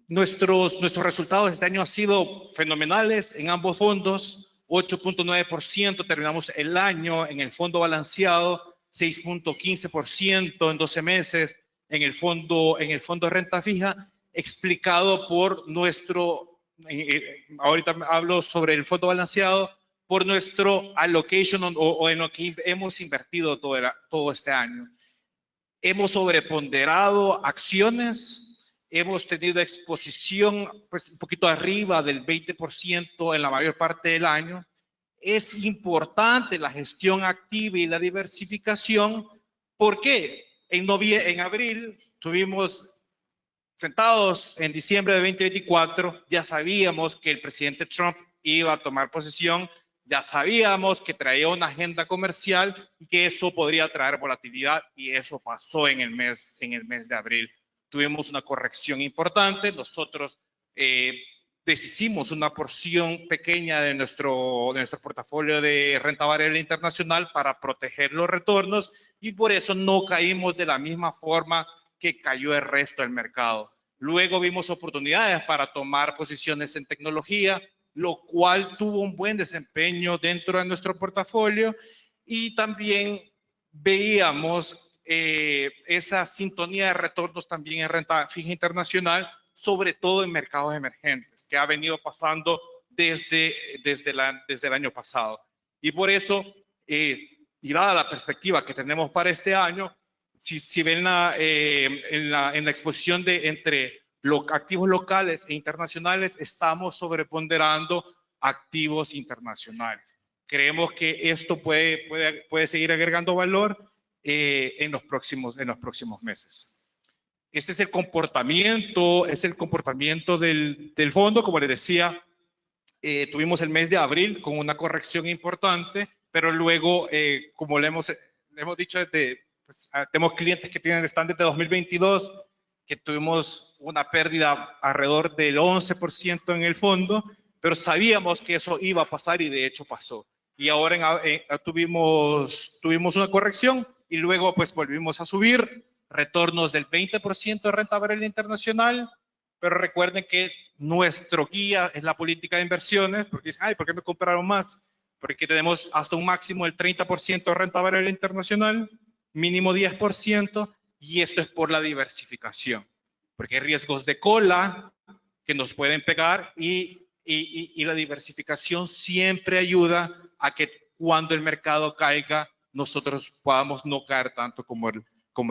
Nuestros resultados este año han sido fenomenales en ambos fondos. 8.9% terminamos el año en el fondo balanceado, 6.15% en 12 meses en el fondo de renta fija, explicado por ahorita hablo sobre el fondo balanceado, por nuestro allocation o en lo que hemos invertido todo este año. Hemos sobreponderado acciones, hemos tenido exposición pues, un poquito arriba del 20% en la mayor parte del año. Es importante la gestión activa y la diversificación. ¿Por qué? En abril tuvimos sentados en diciembre de 2024, ya sabíamos que el presidente Trump iba a tomar posesión, ya sabíamos que traía una agenda comercial y que eso podría traer volatilidad, y eso pasó en el mes de abril. Tuvimos una corrección importante. Nosotros deshicimos una porción pequeña de nuestro portafolio de renta variable internacional para proteger los retornos, y por eso no caímos de la misma forma que cayó el resto del mercado. Luego vimos oportunidades para tomar posiciones en tecnología, lo cual tuvo un buen desempeño dentro de nuestro portafolio, y también veíamos esa sintonía de retornos también en renta fija internacional, sobre todo en mercados emergentes, que ha venido pasando desde el año pasado. Y por eso, y dada la perspectiva que tenemos para este año, si ven en la exposición entre los activos locales e internacionales, estamos sobreponderando activos internacionales. Creemos que esto puede seguir agregando valor en los próximos meses. Este es el comportamiento del fondo. Como les decía, tuvimos el mes de abril con una corrección importante, pero luego, como le hemos dicho, tenemos clientes que están desde 2022, que tuvimos una pérdida alrededor del 11% en el fondo, pero sabíamos que eso iba a pasar, y de hecho pasó. Y ahora tuvimos una corrección, y luego pues volvimos a subir, retornos del 20% de renta variable internacional, pero recuerden que nuestro guía es la política de inversiones, porque dicen, ay, ¿por qué no compraron más? Porque tenemos hasta un máximo del 30% de renta variable internacional, mínimo 10%, y esto es por la diversificación, porque hay riesgos de cola que nos pueden pegar, y la diversificación siempre ayuda a que cuando el mercado caiga, nosotros podamos no caer tanto como el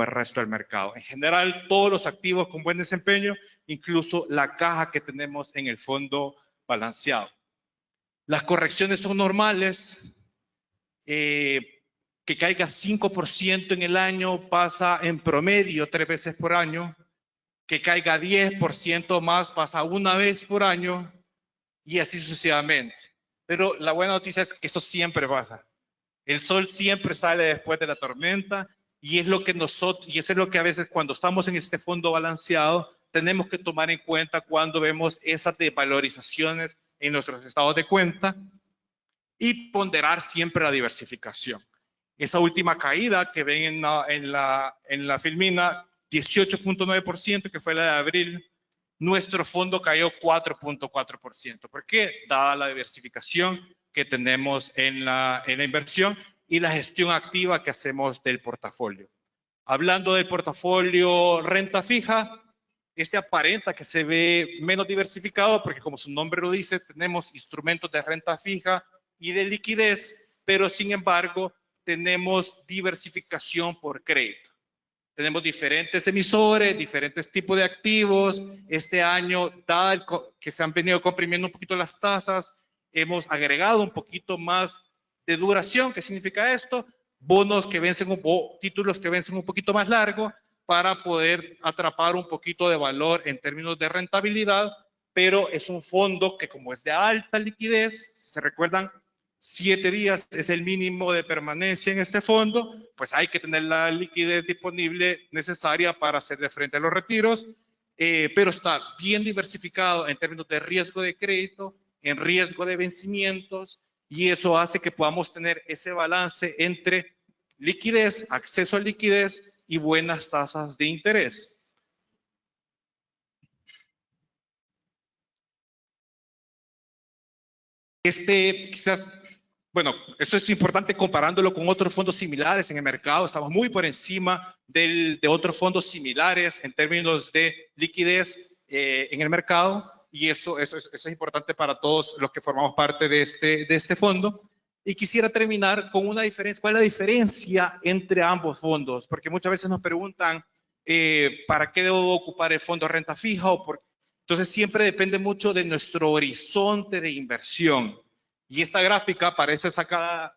resto del mercado. En general, todos los activos con buen desempeño, incluso la caja que tenemos en el fondo balanceado. Las correcciones son normales. Que caiga 5% en el año pasa en promedio 3 veces por año. Que caiga 10% más pasa una vez por año, y así sucesivamente. Pero la buena noticia es que esto siempre pasa. El sol siempre sale después de la tormenta, y es lo que y eso es lo que a veces cuando estamos en este fondo balanceado tenemos que tomar en cuenta cuando vemos esas desvalorizaciones en nuestros estados de cuenta, y ponderar siempre la diversificación. Esa última caída que ven en la filmina, 18.9%, que fue la de abril, nuestro fondo cayó 4.4%. ¿Por qué? Dada la diversificación que tenemos en la inversión y la gestión activa que hacemos del portafolio. Hablando del portafolio renta fija, este aparenta que se ve menos diversificado porque, como su nombre lo dice, tenemos instrumentos de renta fija y de liquidez, pero sin embargo tenemos diversificación por crédito. Tenemos diferentes emisores, diferentes tipos de activos. Este año, dado que se han venido comprimiendo un poquito las tasas, hemos agregado un poquito más de duración. ¿Qué significa esto? Bonos que vencen o títulos que vencen un poquito más largo para poder atrapar un poquito de valor en términos de rentabilidad, pero es un fondo que, como es de alta liquidez, ¿se recuerdan? 7 días es el mínimo de permanencia en este fondo, pues hay que tener la liquidez disponible necesaria para hacerle frente a los retiros, pero está bien diversificado en términos de riesgo de crédito, en riesgo de vencimientos, y eso hace que podamos tener ese balance entre liquidez, acceso a liquidez y buenas tasas de interés. Quizás, bueno, esto es importante comparándolo con otros fondos similares en el mercado. Estamos muy por encima de otros fondos similares en términos de liquidez en el mercado, y eso es importante para todos los que formamos parte de este fondo. Y quisiera terminar con una diferencia. ¿Cuál es la diferencia entre ambos fondos? Porque muchas veces nos preguntan, ¿para qué debo ocupar el fondo renta fija? Entonces siempre depende mucho de nuestro horizonte de inversión. Y esta gráfica parece sacada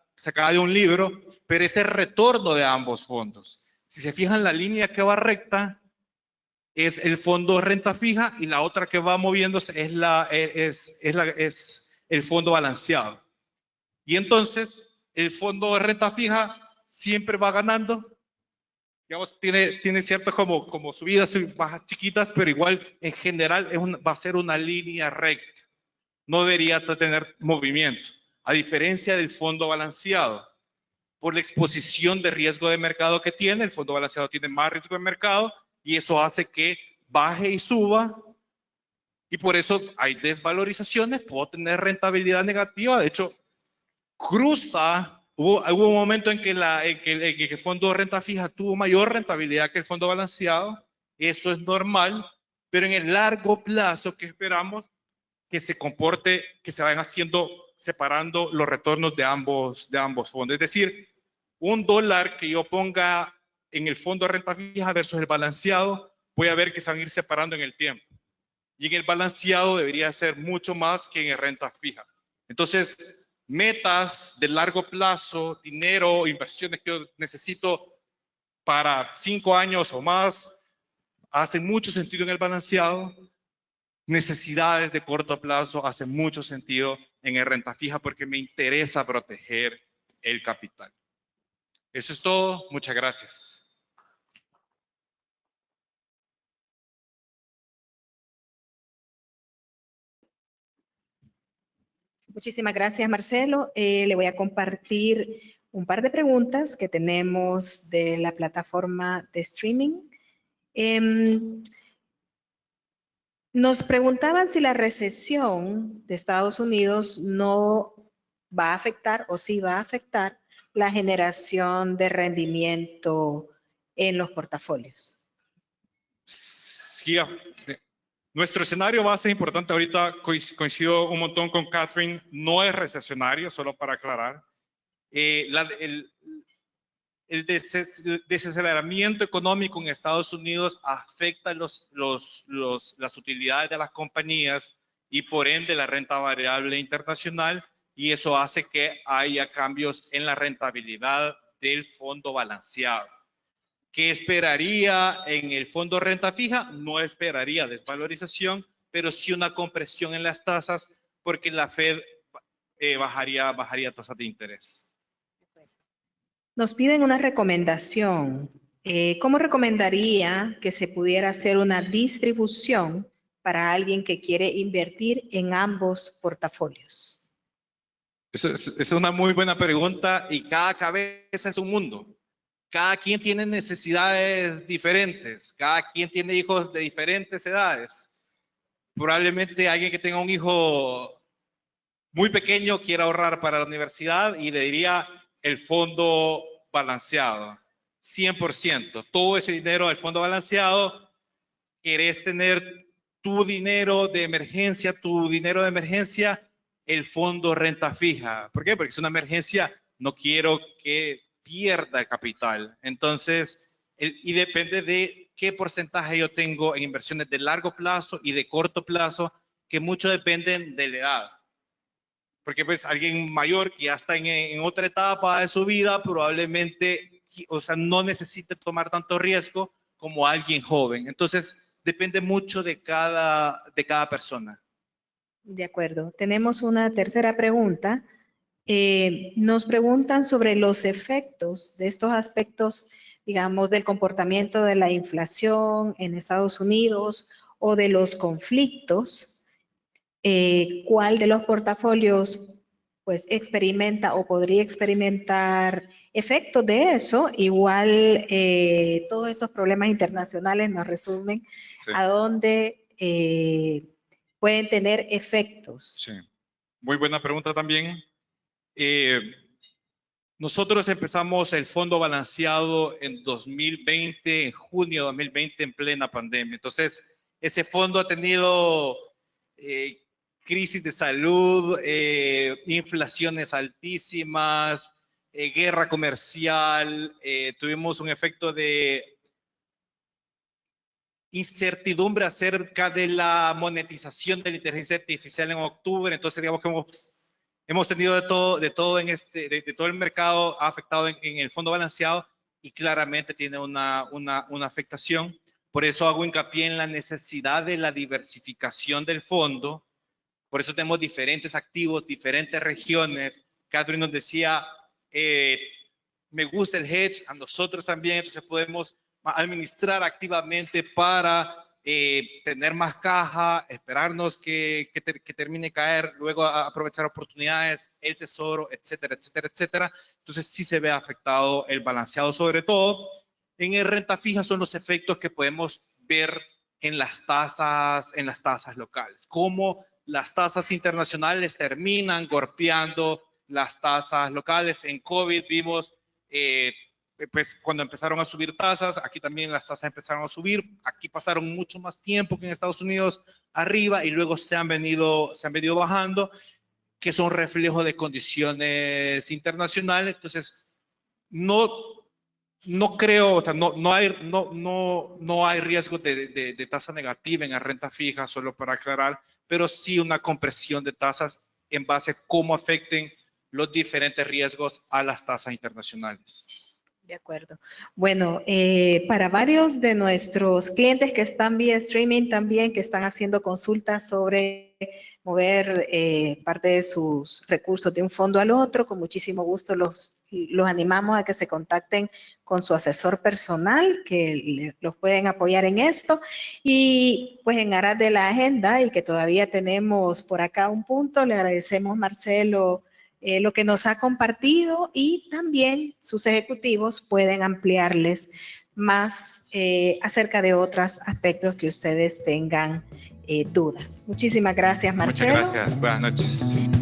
de un libro, pero es el retorno de ambos fondos. Si se fijan, la línea que va recta es el fondo renta fija y la otra que va moviéndose es el fondo balanceado. Y entonces el fondo de renta fija siempre va ganando. Digamos, tiene ciertas como subidas y bajas chiquitas, pero igual en general va a ser una línea recta. No debería tener movimiento, a diferencia del fondo balanceado. Por la exposición de riesgo de mercado que tiene, el fondo balanceado tiene más riesgo de mercado y eso hace que baje y suba, y por eso hay desvalorizaciones, puedo tener rentabilidad negativa. De hecho, hubo un momento en que el fondo de renta fija tuvo mayor rentabilidad que el fondo balanceado. Eso es normal, pero en el largo plazo, ¿qué esperamos? Que se comporte, que se vayan separando los retornos de ambos fondos. Es decir, $1 que yo ponga en el fondo de renta fija versus el balanceado, voy a ver que se van a ir separando en el tiempo. Y en el balanceado debería ser mucho más que en el renta fija. Entonces, metas de largo plazo, dinero, inversiones que yo necesito para 5 años o más, hacen mucho sentido en el balanceado. Necesidades de corto plazo hacen mucho sentido en el renta fija porque me interesa proteger el capital. Eso es todo. Muchas gracias. Muchísimas gracias, Marcelo. Le voy a compartir un par de preguntas que tenemos de la plataforma de streaming. Nos preguntaban si la recesión de Estados Unidos no va a afectar o si va a afectar la generación de rendimiento en los portafolios. Sí, nuestro escenario va a ser importante. Ahorita coincido un montón con Catherine, no es recesionario, solo para aclarar. El desaceleramiento económico en Estados Unidos afecta las utilidades de las compañías y por ende la renta variable internacional, y eso hace que haya cambios en la rentabilidad del fondo balanceado. ¿Qué esperaría en el fondo renta fija? No esperaría desvalorización, pero sí una compresión en las tasas porque la Fed bajaría tasas de interés. Nos piden una recomendación. ¿Cómo recomendaría que se pudiera hacer una distribución para alguien que quiere invertir en ambos portafolios? Esa es una muy buena pregunta, y cada cabeza es un mundo. Cada quien tiene necesidades diferentes, cada quien tiene hijos de diferentes edades. Probablemente alguien que tenga un hijo muy pequeño quiera ahorrar para la universidad y le diría el fondo balanceado. 100%. Todo ese dinero del fondo balanceado, querés tener tu dinero de emergencia, el fondo renta fija. ¿Por qué? Porque es una emergencia, no quiero que pierda el capital. Entonces, y depende de qué porcentaje yo tengo en inversiones de largo plazo y de corto plazo, que mucho dependen de la edad. Porque pues alguien mayor que ya está en otra etapa de su vida, probablemente, o sea, no necesite tomar tanto riesgo como alguien joven. Entonces, depende mucho de cada persona. De acuerdo. Tenemos una tercera pregunta. Nos preguntan sobre los efectos de estos aspectos, digamos, del comportamiento de la inflación en Estados Unidos o de los conflictos. ¿Cuál de los portafolios pues experimenta o podría experimentar efectos de eso? Igual todos esos problemas internacionales nos resumen a dónde pueden tener efectos. Sí. Muy buena pregunta también. Nosotros empezamos el fondo balanceado en 2020, en junio de 2020, en plena pandemia. Entonces, ese fondo ha tenido crisis de salud, inflaciones altísimas, guerra comercial, tuvimos un efecto de incertidumbre acerca de la monetización de la inteligencia artificial en octubre. Entonces, digamos que hemos tenido de todo de todo el mercado ha afectado en el fondo balanceado y claramente tiene una afectación. Por eso hago hincapié en la necesidad de la diversificación del fondo. Por eso tenemos diferentes activos, diferentes regiones. Catherine nos decía, me gusta el hedge, a nosotros también, entonces podemos administrar activamente para tener más caja, esperarnos que termine de caer, luego aprovechar oportunidades, el tesoro, etcétera, etcétera, etcétera. Entonces sí se ve afectado el balanceado, sobre todo en el renta fija son los efectos que podemos ver en las tasas locales, cómo las tasas internacionales terminan golpeando las tasas locales. En COVID vimos pues cuando empezaron a subir tasas, aquí también las tasas empezaron a subir, aquí pasaron mucho más tiempo que en Estados Unidos arriba y luego se han venido bajando, que son reflejos de condiciones internacionales. Entonces, no creo, o sea, no hay riesgo de tasa negativa en la renta fija, solo para aclarar, pero sí una compresión de tasas en base a cómo afecten los diferentes riesgos a las tasas internacionales. De acuerdo. Bueno, para varios de nuestros clientes que están vía streaming también, que están haciendo consultas sobre mover parte de sus recursos de un fondo al otro, con muchísimo gusto los animamos a que se contacten con su asesor personal, que los pueden apoyar en esto. Y pues en aras de la agenda, y que todavía tenemos por acá un punto, le agradecemos, Marcelo, lo que nos ha compartido, y también sus ejecutivos pueden ampliarles más acerca de otros aspectos que ustedes tengan dudas. Muchísimas gracias, Marcelo. Muchas gracias. Buenas noches.